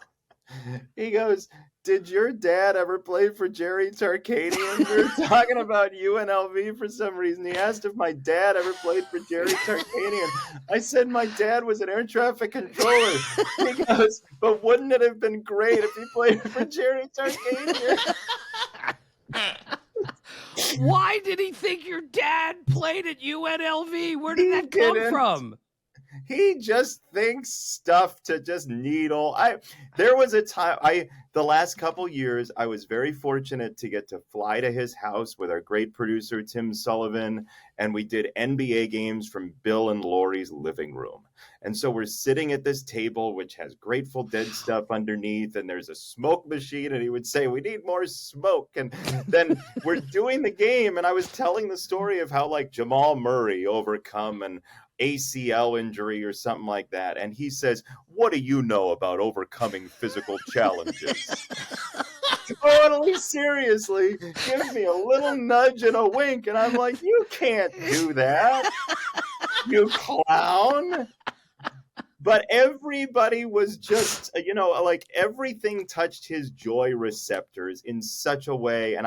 [SPEAKER 3] did your dad ever play for Jerry Tarkanian? We were talking about UNLV for some reason. He asked if my dad ever played for Jerry Tarkanian. I said my dad was an air traffic controller. He goes, but wouldn't it have been great if he played for Jerry Tarkanian?
[SPEAKER 2] Why did he think your dad played at UNLV? Where did that come from?
[SPEAKER 3] He just thinks stuff to just needle. There was a time, the last couple years, I was very fortunate to get to fly to his house with our great producer, Tim Sullivan, and we did NBA games from Bill and Lori's living room. And so we're sitting at this table, which has Grateful Dead stuff underneath, and there's a smoke machine, and he would say, we need more smoke. And then we're doing the game, and I was telling the story of how, like, Jamal Murray overcome an ACL injury or something like that. And he says, what do you know about overcoming physical challenges? Totally seriously, gives me a little nudge and a wink. And I'm like, you can't do that, you clown. But everybody was just, like everything touched his joy receptors in such a way. And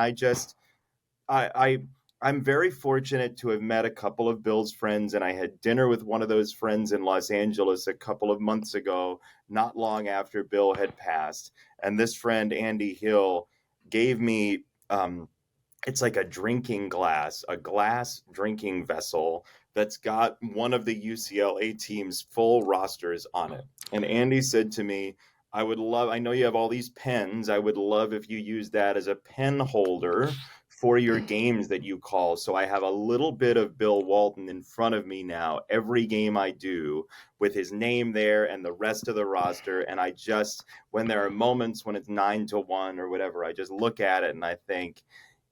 [SPEAKER 3] I'm very fortunate to have met a couple of Bill's friends, and I had dinner with one of those friends in Los Angeles a couple of months ago, not long after Bill had passed. And this friend, Andy Hill, gave me, it's like a glass drinking vessel that's got one of the UCLA team's full rosters on it. And Andy said to me, I know you have all these pens. I would love if you use that as a pen holder for your games that you call. So I have a little bit of Bill Walton in front of me now, every game I do, with his name there and the rest of the roster. And I just, when there are moments when it's 9-1 or whatever, I just look at it and I think,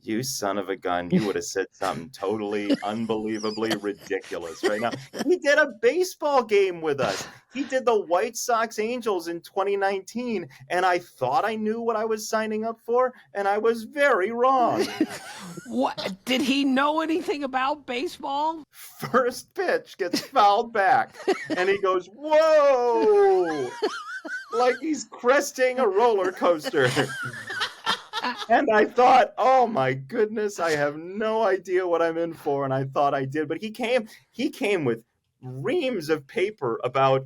[SPEAKER 3] you son of a gun, you would have said something totally unbelievably ridiculous right now. He did a baseball game with us. He did the White Sox Angels in 2019, and I thought I knew what I was signing up for, and I was very wrong.
[SPEAKER 2] What? Did he know anything about baseball?
[SPEAKER 3] First pitch gets fouled back, and he goes, whoa! Like he's cresting a roller coaster. And I thought, oh my goodness, I have no idea what I'm in for. And I thought I did. But he came with reams of paper about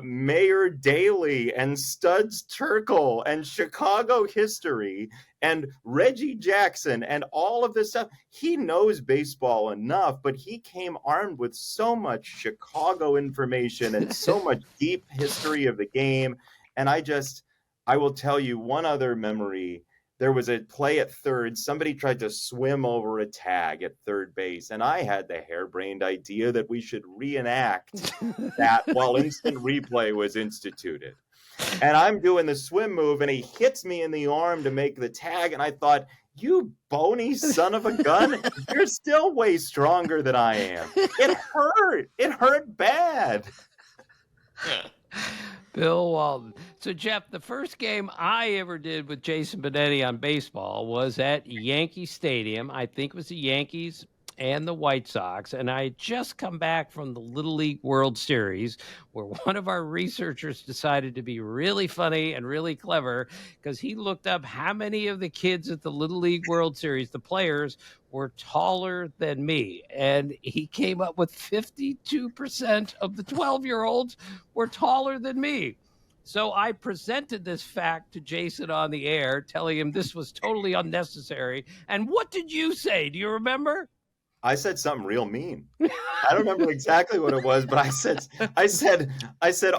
[SPEAKER 3] Mayor Daley and Studs Terkel and Chicago history and Reggie Jackson and all of this stuff. He knows baseball enough, but he came armed with so much Chicago information and so much deep history of the game. And I will tell you one other memory. There was a play at third. Somebody tried to swim over a tag at third base, and I had the harebrained idea that we should reenact that while instant replay was instituted. And I'm doing the swim move, and he hits me in the arm to make the tag, and I thought, you bony son of a gun, you're still way stronger than I am. It hurt. It hurt bad.
[SPEAKER 2] Bill Walton. So, Jeff, the first game I ever did with Jason Benetti on baseball was at Yankee Stadium. I think it was the Yankees and the White Sox. And I had just come back from the Little League World Series, where one of our researchers decided to be really funny and really clever because he looked up how many of the kids at the Little League World Series, the players, were taller than me. And he came up with 52% of the 12-year-olds were taller than me. So I presented this fact to Jason on the air, telling him this was totally unnecessary. And what did you say? Do you remember?
[SPEAKER 3] I said something real mean. I don't remember exactly what it was, but I said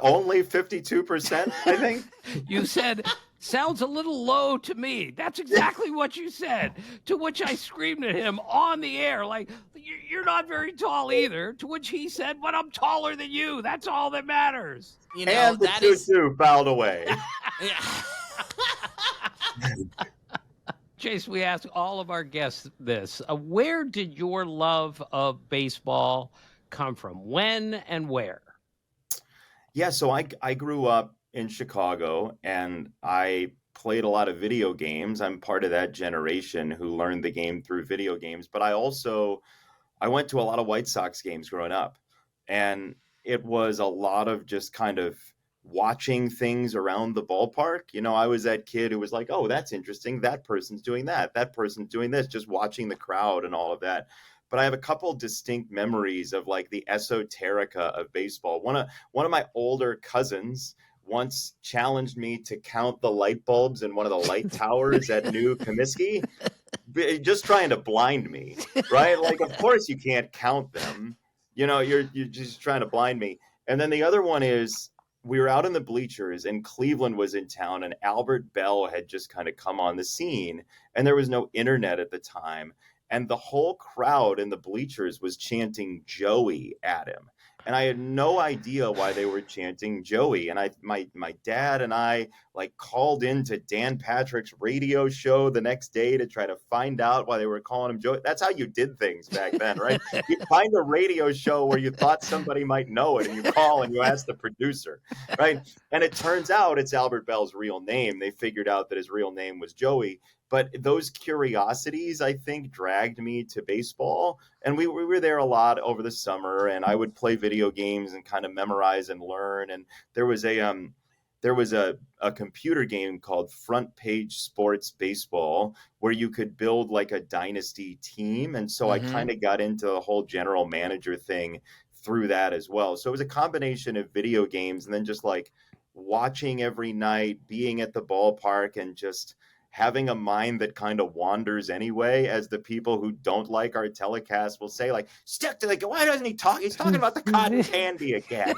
[SPEAKER 3] only 52%, I think.
[SPEAKER 2] You said, sounds a little low to me. That's exactly what you said. To which I screamed at him on the air, like, you're not very tall either. To which he said, but I'm taller than you. That's all that matters.
[SPEAKER 1] You know,
[SPEAKER 3] and the 2-2 fouled away.
[SPEAKER 1] Yeah.
[SPEAKER 2] Chase, we ask all of our guests this. Where did your love of baseball come from? When and where?
[SPEAKER 3] Yeah, so I grew up in Chicago, and I played a lot of video games. I'm part of that generation who learned the game through video games. But I went to a lot of White Sox games growing up. And it was a lot of just kind of watching things around the ballpark. I was that kid who was like, oh, that's interesting. That person's doing that. That person's doing this, just watching the crowd and all of that. But I have a couple distinct memories of like the esoterica of baseball. One of my older cousins once challenged me to count the light bulbs in one of the light towers at New Comiskey, just trying to blind me, right? Like, of course you can't count them. You're just trying to blind me. And then the other one is, we were out in the bleachers and Cleveland was in town and Albert Bell had just kind of come on the scene and there was no internet at the time. And the whole crowd in the bleachers was chanting Joey at him. And I had no idea why they were chanting Joey. And my dad and I like called into Dan Patrick's radio show the next day to try to find out why they were calling him Joey. That's how you did things back then, right? You find a radio show where you thought somebody might know it and you call and you ask the producer, right? And it turns out it's Albert Bell's real name. They figured out that his real name was Joey. But those curiosities, I think, dragged me to baseball. And we were there a lot over the summer, and I would play video games and kind of memorize and learn. And there was a computer game called Front Page Sports Baseball where you could build like a dynasty team. And so I kind of got into the whole general manager thing through that as well. So it was a combination of video games and then just like watching every night, being at the ballpark, and just having a mind that kind of wanders anyway, as the people who don't like our telecast will say, like, stick to why doesn't he talk? He's talking about the cotton candy again.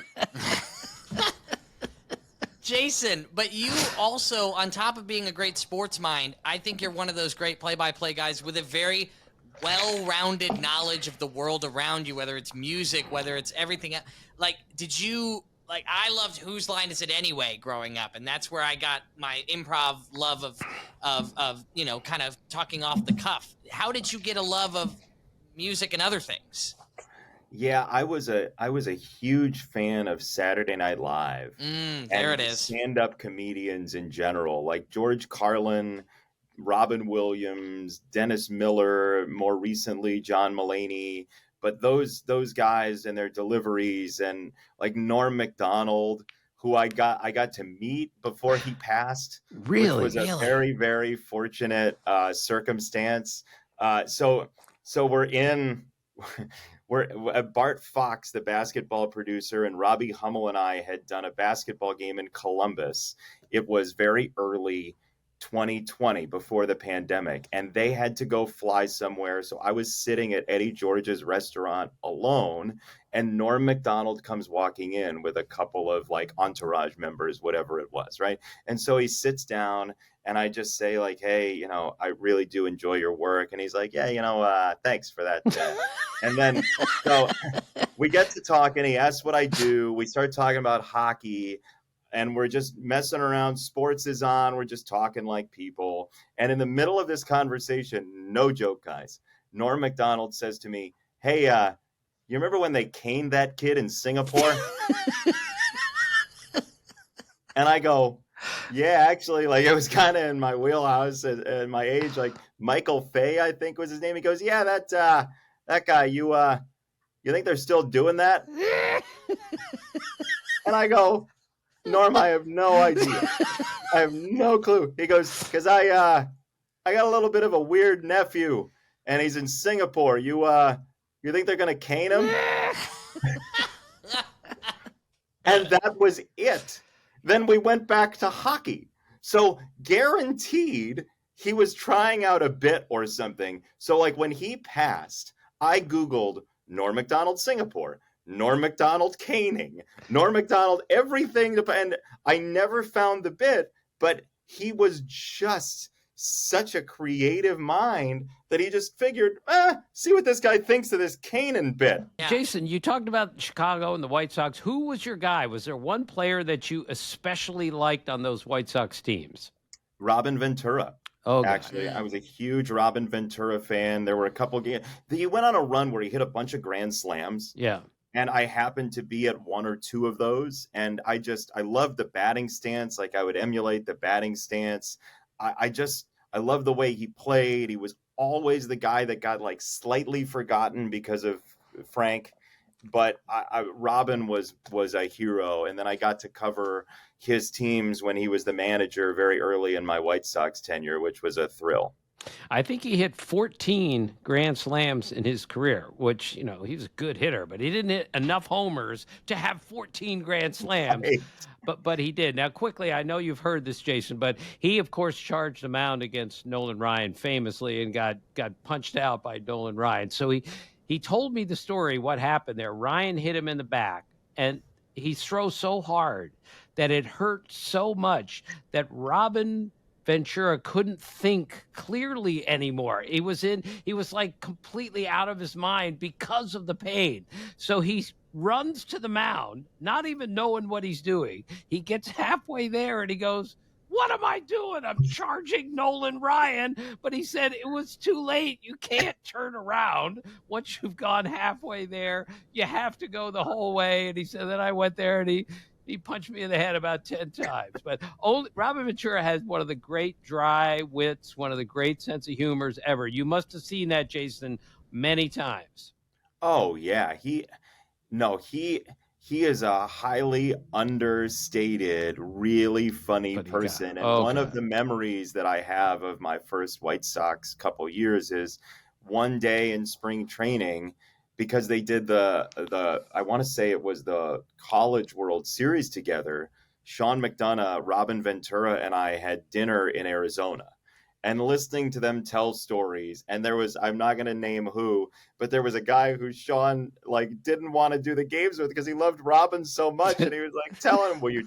[SPEAKER 1] Jason, but you also, on top of being a great sports mind, I think you're one of those great play-by-play guys with a very well-rounded knowledge of the world around you, whether it's music, whether it's everything. Like, I loved Whose Line Is It Anyway growing up, and that's where I got my improv love of kind of talking off the cuff. How did you get a love of music and other things?
[SPEAKER 3] Yeah, I was a huge fan of Saturday Night Live.
[SPEAKER 1] There it is.
[SPEAKER 3] Stand-up comedians in general, like George Carlin, Robin Williams, Dennis Miller, more recently John Mulaney. But those guys and their deliveries, and like Norm Macdonald, who I got to meet before he passed,
[SPEAKER 2] Really?
[SPEAKER 3] Which was a very, very fortunate circumstance. So we're Bart Fox, the basketball producer, and Robbie Hummel and I had done a basketball game in Columbus. It was very early 2020, before the pandemic, and they had to go fly somewhere. So I was sitting at Eddie George's restaurant alone, and Norm Macdonald comes walking in with a couple of like entourage members, whatever it was, right? And so he sits down, and I just say like, hey, I really do enjoy your work. And he's like, yeah, thanks for that. And then so we get to talk, and he asks what I do. We start talking about hockey. And we're just messing around. Sports is on. We're just talking like people. And in the middle of this conversation, no joke, guys, Norm Macdonald says to me, hey, you remember when they caned that kid in Singapore? And I go, yeah, actually, like it was kind of in my wheelhouse at my age. Like Michael Fay, I think was his name. He goes, yeah, that guy, you think they're still doing that? And I go, Norm, I have no idea. I have no clue. He goes, because I got a little bit of a weird nephew, and he's in Singapore. You think they're gonna cane him? And that was it. Then we went back to hockey. So guaranteed he was trying out a bit or something. So like when he passed, I Googled Norm Macdonald Singapore, Norm Macdonald caning, Norm Macdonald everything, and I never found the bit, but he was just such a creative mind that he just figured, see what this guy thinks of this Kanan bit.
[SPEAKER 1] Yeah.
[SPEAKER 2] Jason, you talked about Chicago and the White Sox. Who was your guy? Was there one player that you especially liked on those White Sox teams?
[SPEAKER 3] Robin Ventura.
[SPEAKER 2] Oh,
[SPEAKER 3] actually, I was a huge Robin Ventura fan. There were a couple games. He went on a run where he hit a bunch of grand slams.
[SPEAKER 2] Yeah.
[SPEAKER 3] And I happened to be at one or two of those. And I loved the batting stance. Like I would emulate the batting stance. I love the way he played. He was always the guy that got like slightly forgotten because of Frank. but Robin was a hero. And then I got to cover his teams when he was the manager very early in my White Sox tenure, which was a thrill.
[SPEAKER 2] I think he hit 14 grand slams in his career, which, you know, he was a good hitter, but he didn't hit enough homers to have 14 grand slams.
[SPEAKER 3] Right.
[SPEAKER 2] But he did. Now, quickly, I know you've heard this, Jason, but he, of course, charged a mound against Nolan Ryan famously and got punched out by Nolan Ryan. So he told me the story, what happened there. Ryan hit him in the back, and he throws so hard that it hurt so much that Robin Ventura couldn't think clearly anymore. He was like completely out of his mind because of the pain. So he runs to the mound, not even knowing what he's doing. He gets halfway there and he goes, "What am I doing? I'm charging Nolan Ryan." But he said it was too late. You can't turn around once you've gone halfway there. You have to go the whole way. And he said, then I went there and he punched me in the head about 10 times. But Robin Ventura has one of the great dry wits, one of the great sense of humors ever. You must have seen that, Jason, many times.
[SPEAKER 3] Oh yeah, he is a highly understated, really funny person. And one of the memories that I have of my first White Sox couple years is one day in spring training, because they did the I want to say it was the College World Series together. Sean McDonough, Robin Ventura, and I had dinner in Arizona. And listening to them tell stories, and there was, I'm not going to name who, but there was a guy who Sean like didn't want to do the games with because he loved Robin so much, and he was like telling him, will you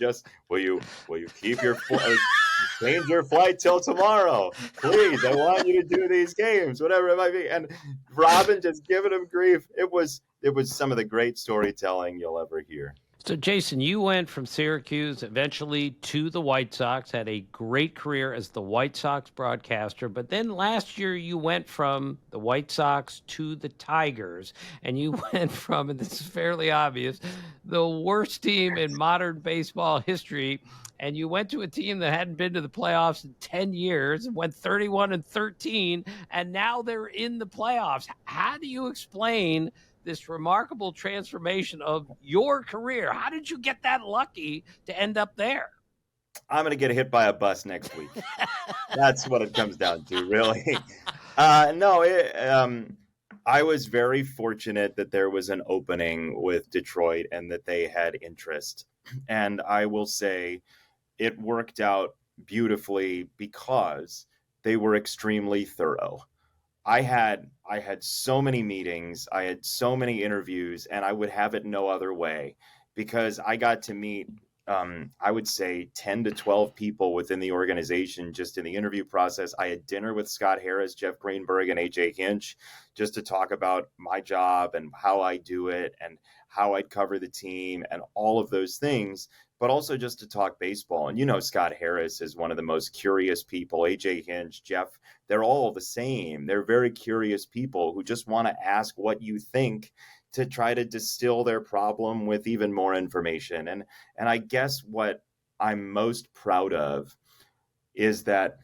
[SPEAKER 3] keep your change your flight till tomorrow, please, I want you to do these games, whatever it might be. And Robin just giving him grief. It was some of the great storytelling you'll ever hear.
[SPEAKER 2] So, Jason, you went from Syracuse eventually to the White Sox, had a great career as the White Sox broadcaster, but then last year you went from the White Sox to the Tigers, and you went from, and this is fairly obvious, the worst team in modern baseball history, and you went to a team that hadn't been to the playoffs in 10 years, went 31-13, and now they're in the playoffs. How do you explain this remarkable transformation of your career? How did you get that lucky to end up there?
[SPEAKER 3] I'm going to get hit by a bus next week. That's what it comes down to, really. I was very fortunate that there was an opening with Detroit and that they had interest. And I will say it worked out beautifully because they were extremely thorough. I had so many meetings, I had so many interviews, and I would have it no other way because I got to meet, I would say 10 to 12 people within the organization just in the interview process. I had dinner with Scott Harris, Jeff Greenberg, and AJ Hinch just to talk about my job and how I do it and how I'd cover the team and all of those things, but also just to talk baseball. And, you know, Scott Harris is one of the most curious people. AJ Hinch, Jeff, they're all the same. They're very curious people who just want to ask what you think to try to distill their problem with even more information. And I guess what I'm most proud of is that,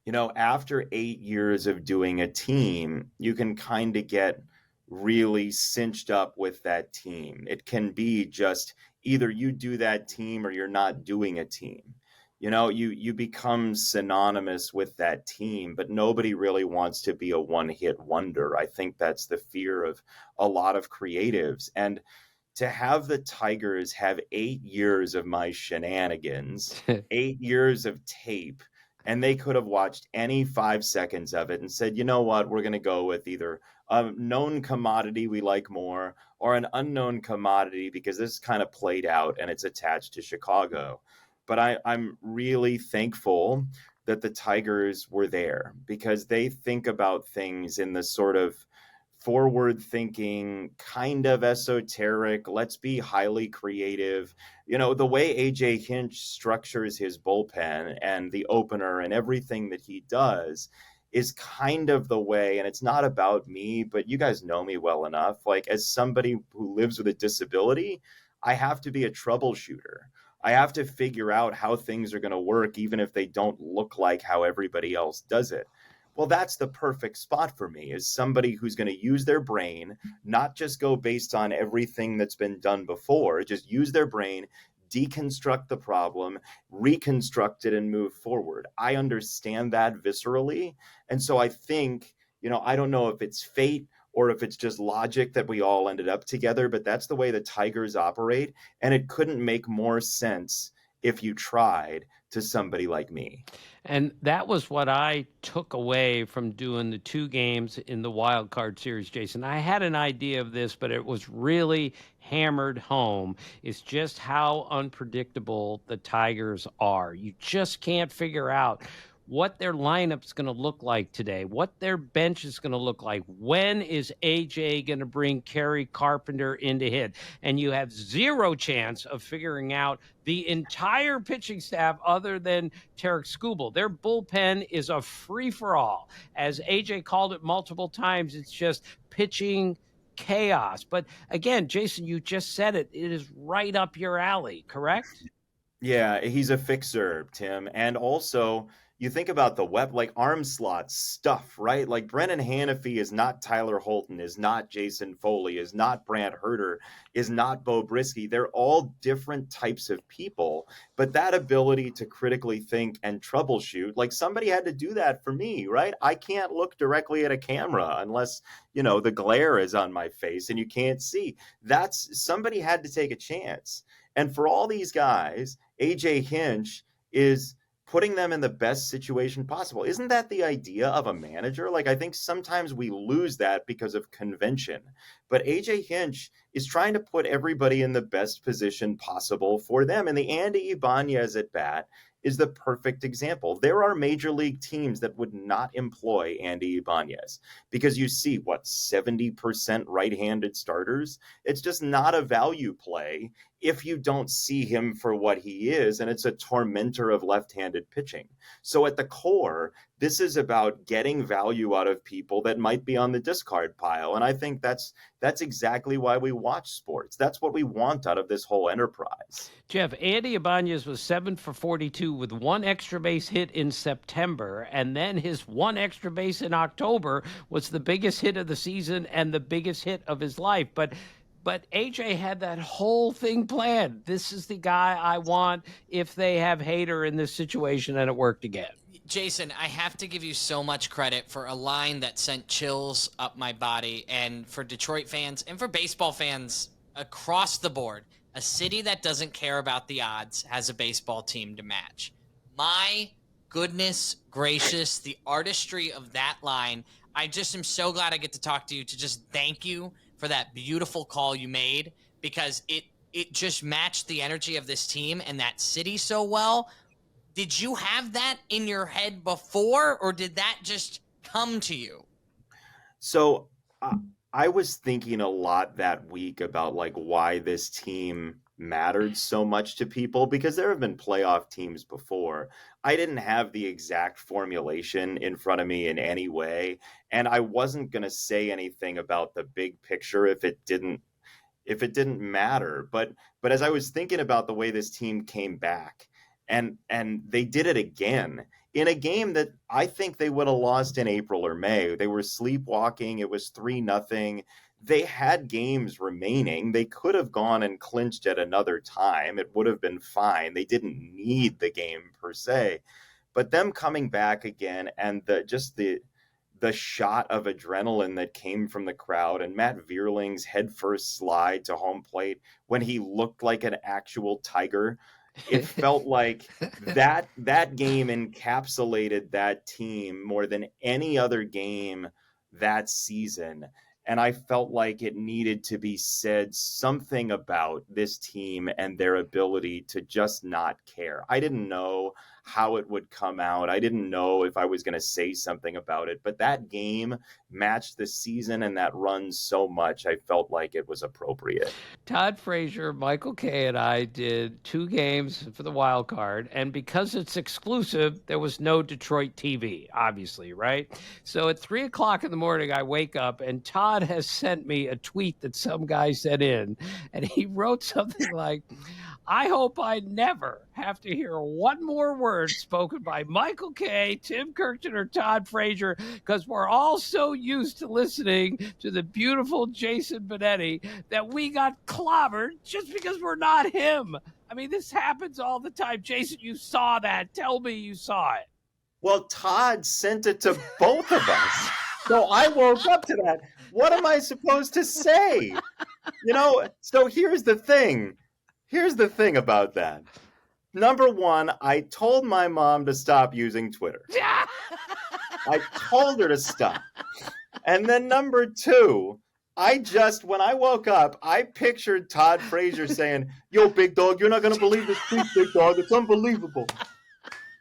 [SPEAKER 3] you know, after 8 years of doing a team, you can kind of get really cinched up with that team. It can be just either you do that team or you're not doing a team. You know, you become synonymous with that team, but nobody really wants to be a one-hit wonder. I think that's the fear of a lot of creatives. And to have the Tigers have 8 years of my shenanigans, 8 years of tape, and they could have watched any 5 seconds of it and said, you know what, we're going to go with either a known commodity we like more or an unknown commodity because this kind of played out and it's attached to Chicago. But I'm really thankful that the Tigers were there because they think about things in the sort of forward thinking, kind of esoteric, let's be highly creative. You know, the way AJ Hinch structures his bullpen and the opener and everything that he does is kind of the way, and it's not about me, but you guys know me well enough. Like, as somebody who lives with a disability, I have to be a troubleshooter. I have to figure out how things are going to work, even if they don't look like how everybody else does it. Well, that's the perfect spot for me, is somebody who's going to use their brain, not just go based on everything that's been done before, just use their brain, deconstruct the problem, reconstruct it, and move forward. I understand that viscerally. And so I think, I don't know if it's fate or if it's just logic that we all ended up together, but that's the way the Tigers operate. And it couldn't make more sense if you tried to somebody like me.
[SPEAKER 2] And that was what I took away from doing the 2 games in the wild card series, Jason. I had an idea of this, but it was really hammered home. It's just how unpredictable the Tigers are. You just can't figure out what their lineup's going to look like today, what their bench is going to look like. When is AJ going to bring Kerry Carpenter in to hit? And you have zero chance of figuring out the entire pitching staff other than Tarek Skubal. Their bullpen is a free-for-all. As AJ called it multiple times, it's just pitching chaos. But again, Jason, you just said it. It is right up your alley, correct?
[SPEAKER 3] Yeah, he's a fixer, Tim. And also, you think about the like arm slot stuff, right? Like Brennan Hanafy is not Tyler Holton, is not Jason Foley, is not Brant Herter, is not Bo Brisky. They're all different types of people, but that ability to critically think and troubleshoot, like somebody had to do that for me, right? I can't look directly at a camera unless, the glare is on my face and you can't see. Somebody had to take a chance. And for all these guys, AJ Hinch is putting them in the best situation possible. Isn't that the idea of a manager? Like, I think sometimes we lose that because of convention. But AJ Hinch is trying to put everybody in the best position possible for them. And the Andy Ibanez at bat is the perfect example. There are major league teams that would not employ Andy Ibanez because you see, 70% right-handed starters? It's just not a value play if you don't see him for what he is, and it's a tormentor of left-handed pitching. So at the core, this is about getting value out of people that might be on the discard pile. And I think that's exactly why we watch sports. That's what we want out of this whole enterprise.
[SPEAKER 2] Jeff, Andy Ibanez was 7 for 42 with 1 extra base hit in September, and then his 1 extra base in October was the biggest hit of the season and the biggest hit of his life. But AJ had that whole thing planned. This is the guy I want if they have Hader in this situation, and it worked again.
[SPEAKER 1] Jason, I have to give you so much credit for a line that sent chills up my body, and for Detroit fans and for baseball fans across the board. A city that doesn't care about the odds has a baseball team to match. My goodness gracious, the artistry of that line. I just am so glad I get to talk to you to just thank you for that beautiful call you made, because it just matched the energy of this team and that city so well. Did you have that in your head before, or did that just come to you?
[SPEAKER 3] So I was thinking a lot that week about why this team mattered so much to people, because there have been playoff teams before. I didn't have the exact formulation in front of me in any way, and I wasn't going to say anything about the big picture if it didn't matter. But as I was thinking about the way this team came back, and they did it again in a game that I think they would have lost in April or May. They were sleepwalking. It was 3-0. They had games remaining. They could have gone and clinched at another time. It would have been fine. They didn't need the game per se. But them coming back again, and the shot of adrenaline that came from the crowd, and Matt Vierling's headfirst slide to home plate when he looked like an actual Tiger. It felt like that game encapsulated that team more than any other game that season. And I felt like it needed to be said something about this team and their ability to just not care. I didn't know how it would come out. I didn't know if I was going to say something about it, but that game matched the season and that run so much, I felt like it was appropriate.
[SPEAKER 2] Todd Frazier, Michael Kay, and I did 2 games for the wild card, and because it's exclusive, there was no Detroit TV, obviously, right? So at 3 o'clock in the morning, I wake up, and Todd has sent me a tweet that some guy sent in, and he wrote something like, I hope I never have to hear one more word spoken by Michael Kay, Tim Kurkjian, or Todd Frazier, because we're all so used to listening to the beautiful Jason Benetti that we got clobbered just because we're not him. I mean, this happens all the time. Jason, you saw that. Tell me you saw it.
[SPEAKER 3] Well, Todd sent it to both of us. So I woke up to that. What am I supposed to say? So here's the thing. Here's the thing about that. Number one, I told my mom to stop using Twitter. I told her to stop. And then number two, when I woke up, I pictured Todd Frazier saying, "Yo, big dog, you're not going to believe this tweet, big dog. It's unbelievable."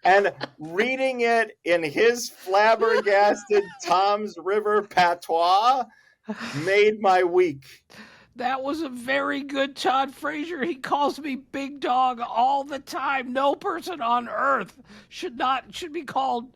[SPEAKER 3] And reading it in his flabbergasted Tom's River patois made my week.
[SPEAKER 2] That was a very good Todd Frazier. He calls me big dog all the time. No person on earth should be called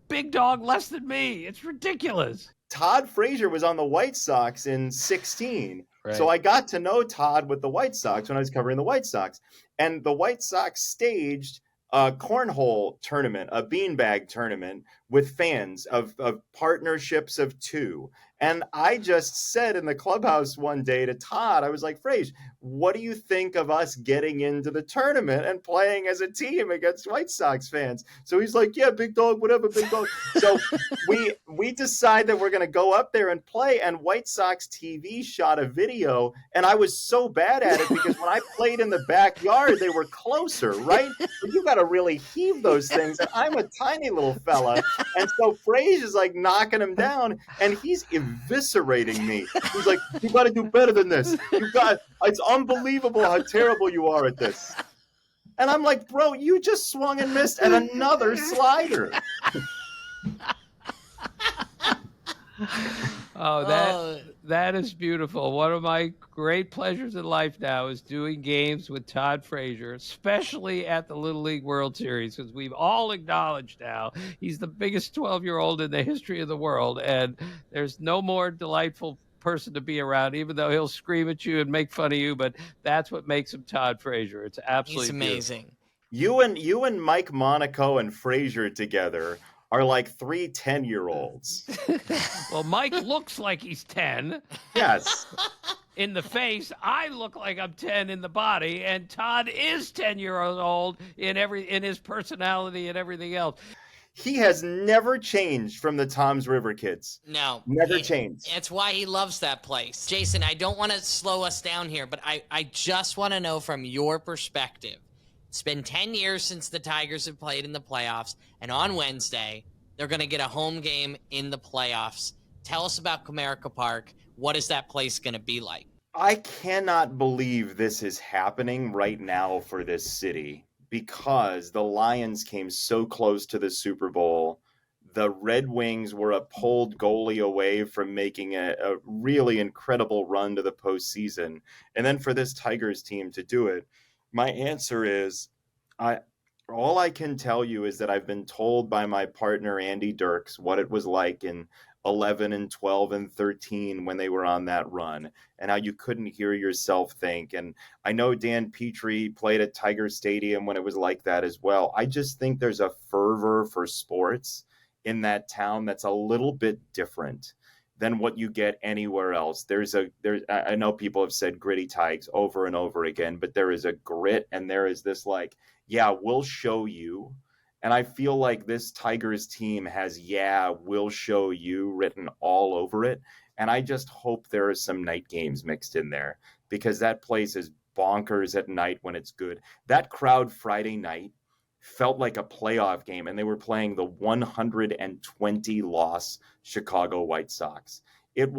[SPEAKER 2] big dog less than me. It's ridiculous.
[SPEAKER 3] Todd Frazier was on the White Sox in 2016. Right. So I got to know Todd with the White Sox when I was covering the White Sox. And the White Sox staged a cornhole tournament, a beanbag tournament with fans of partnerships of two. And I just said in the clubhouse one day to Todd, I was like, "Frage, what do you think of us getting into the tournament and playing as a team against White Sox fans?" So he's like, "Yeah, big dog, whatever, big dog." So we decide that we're going to go up there and play. And White Sox TV shot a video. And I was so bad at it because when I played in the backyard, they were closer, right? But you got to really heave those things. And I'm a tiny little fella. And so Frage is like knocking him down. And he's eviscerating me. He's like, "You got to do better than this. It's unbelievable how terrible you are at this." And I'm like, "Bro, you just swung and missed at another slider."
[SPEAKER 2] That is beautiful. One of my great pleasures in life now is doing games with Todd Frazier, especially at the Little League World Series, because we've all acknowledged now he's the biggest 12-year-old in the history of the world, and there's no more delightful person to be around, even though he'll scream at you and make fun of you, but that's what makes him Todd Frazier. It's absolutely
[SPEAKER 1] amazing.
[SPEAKER 3] Beautiful. You and Mike Monaco and Frazier together are like 3 10-year-olds.
[SPEAKER 2] Well, Mike looks like he's 10.
[SPEAKER 3] Yes.
[SPEAKER 2] In the face, I look like I'm 10 in the body, and Todd is 10 years old in his personality and everything else.
[SPEAKER 3] He has never changed from the Tom's River kids.
[SPEAKER 1] No.
[SPEAKER 3] Never changed.
[SPEAKER 1] That's why he loves that place. Jason, I don't want to slow us down here, but I just want to know from your perspective. It's been 10 years since the Tigers have played in the playoffs, and on Wednesday, they're going to get a home game in the playoffs. Tell us about Comerica Park. What is that place going to be like?
[SPEAKER 3] I cannot believe this is happening right now for this city because the Lions came so close to the Super Bowl. The Red Wings were a pulled goalie away from making a really incredible run to the postseason. And then for this Tigers team to do it, my answer is, all I can tell you is that I've been told by my partner, Andy Dirks, what it was like in 11 and 12 and 13 when they were on that run and how you couldn't hear yourself think. And I know Dan Petrie played at Tiger Stadium when it was like that as well. I just think there's a fervor for sports in that town that's a little bit different than what you get anywhere else. I know people have said gritty Tigers over and over again, but there is a grit and there is this like, yeah, we'll show you. And I feel like this Tigers team has, yeah, we'll show you written all over it. And I just hope there are some night games mixed in there because that place is bonkers at night when it's good. That crowd Friday night felt like a playoff game, and they were playing the 120-loss Chicago White Sox. It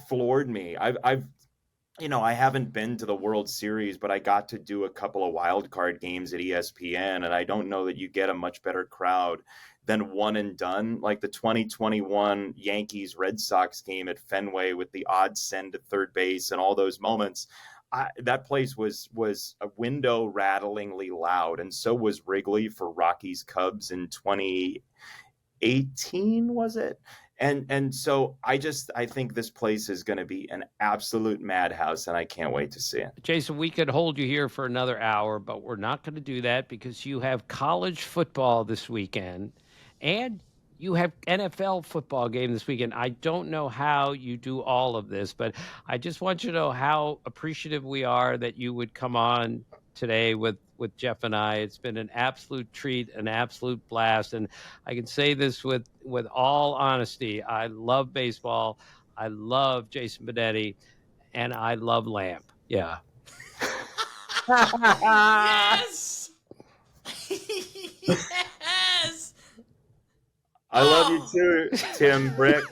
[SPEAKER 3] floored me. I haven't been to the World Series, but I got to do a couple of wild card games at ESPN, and I don't know that you get a much better crowd than one and done. Like the 2021 Yankees Red Sox game at Fenway with the odd send to third base and all those moments. That place was a window rattlingly loud, and so was Wrigley for Rockies Cubs in 2018, was it? And so I think this place is going to be an absolute madhouse, and I can't wait to see it.
[SPEAKER 2] Jason, we could hold you here for another hour, but we're not going to do that because you have college football this weekend and you have NFL football game this weekend. I don't know how you do all of this, but I just want you to know how appreciative we are that you would come on today with Jeff and I. It's been an absolute treat, an absolute blast. And I can say this with all honesty. I love baseball. I love Jason Benetti, and I love Lamp. Yeah.
[SPEAKER 1] Yes. Yes.
[SPEAKER 3] I love you too, Tim Brick.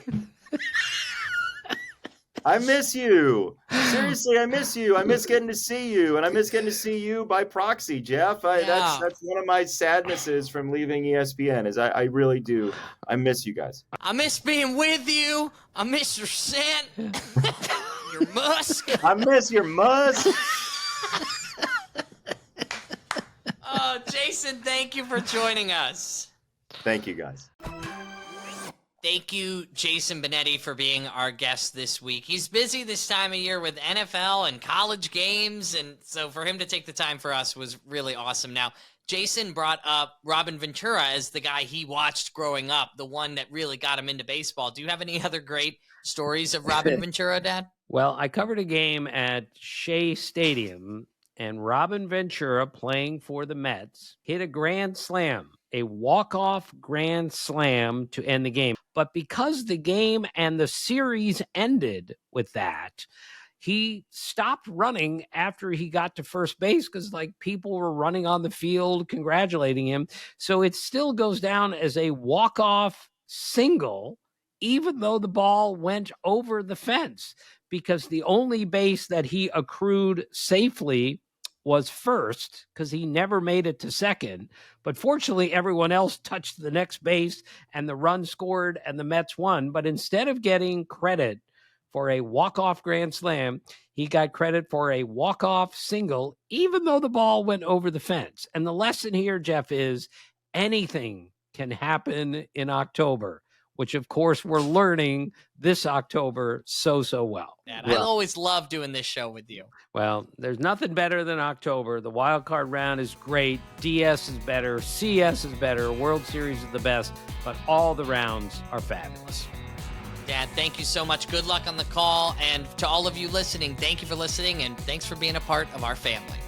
[SPEAKER 3] I miss you. Seriously, I miss you. I miss getting to see you, and I miss getting to see you by proxy, Jeff. That's one of my sadnesses from leaving ESPN. Is I really do. I miss you guys.
[SPEAKER 1] I miss being with you. I miss your scent, your musk.
[SPEAKER 3] I miss your musk.
[SPEAKER 1] Oh, Jason, thank you for joining us.
[SPEAKER 3] Thank you, guys.
[SPEAKER 1] Thank you, Jason Benetti, for being our guest this week. He's busy this time of year with NFL and college games, and so for him to take the time for us was really awesome. Now, Jason brought up Robin Ventura as the guy he watched growing up, the one that really got him into baseball. Do you have any other great stories of Robin Ventura, Dad?
[SPEAKER 2] Well, I covered a game at Shea Stadium, and Robin Ventura, playing for the Mets, hit a grand slam, a walk-off grand slam to end the game. But because the game and the series ended with that, he stopped running after he got to first base because people were running on the field congratulating him. So it still goes down as a walk-off single, even though the ball went over the fence, because the only base that he accrued safely was first, because he never made it to second. But fortunately, everyone else touched the next base and the run scored and the Mets won. But instead of getting credit for a walk-off grand slam, he got credit for a walk-off single, even though the ball went over the fence. And the lesson here, Jeff, is anything can happen in October, which, of course, we're learning this October so well.
[SPEAKER 1] Dad, I always love doing this show with you.
[SPEAKER 2] Well, there's nothing better than October. The wild card round is great. DS is better. CS is better. World Series is the best. But all the rounds are fabulous.
[SPEAKER 1] Dad, thank you so much. Good luck on the call. And to all of you listening, thank you for listening, and thanks for being a part of our family.